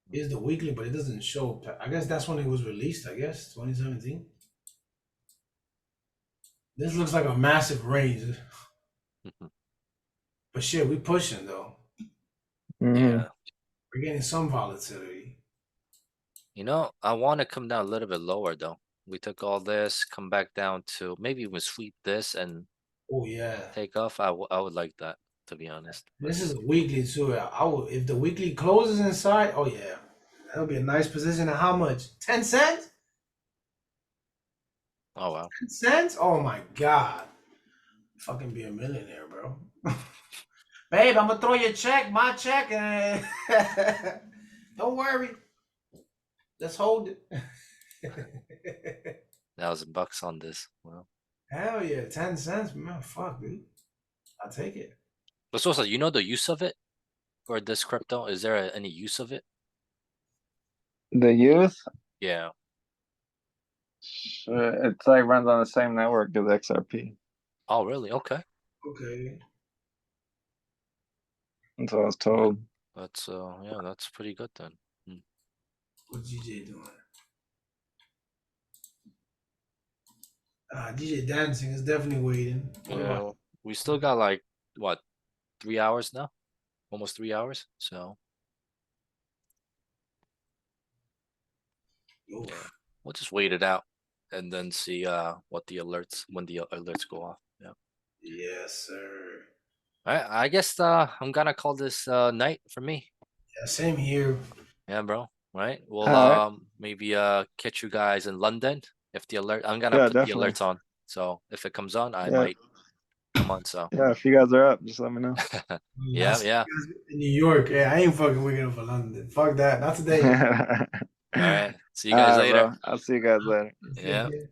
It's the weekly, but it doesn't show. I guess that's when it was released. I guess 2017. This looks like a massive range, but shit, we pushing though. Mm-hmm. Yeah. We're getting some volatility. You know, I want to come down a little bit lower though. We took all this, come back down to maybe even sweep this and Oh yeah. take off. I would like that, to be honest. This is a weekly too. I would, if the weekly closes inside. Oh yeah, that'll be a nice position. And how much? 10 cents? Oh wow. 10 cents? Oh my god. Fucking be a millionaire, bro. Babe, I'm gonna throw you a check, my check, and don't worry. Let's hold it. $1,000 on this. Well, Hell yeah, 10 cents, man. Fuck, dude. I'll take it. but Sosa, you know the use of it for this crypto? Is there any use of it? The youth, Yeah. it's like runs on the same network as XRP. Oh, really? Okay. Okay. That's what I was told. That's yeah, that's pretty good then. What's DJ doing? DJ dancing is definitely waiting. What Yeah, about we still got like what, 3 hours now? Almost 3 hours. So Oof. yeah, we'll just wait it out and then see what the alerts when the alerts go off. Yeah. Yes, sir. All right, I guess I'm gonna call this night for me. Yeah, same here. Yeah, bro. Right. We'll Alright. maybe catch you guys in London if the alert. I'm gonna Yeah, put the definitely. alerts on. So if it comes on, I Yeah. might come on. So Yeah, if you guys are up, just let me know. yeah, I'll see yeah. you guys in New York. Yeah, I ain't fucking waking up for London. Fuck that. Not today. All right. See you guys Alright, later. bro. I'll see you guys later. Yeah. Yeah.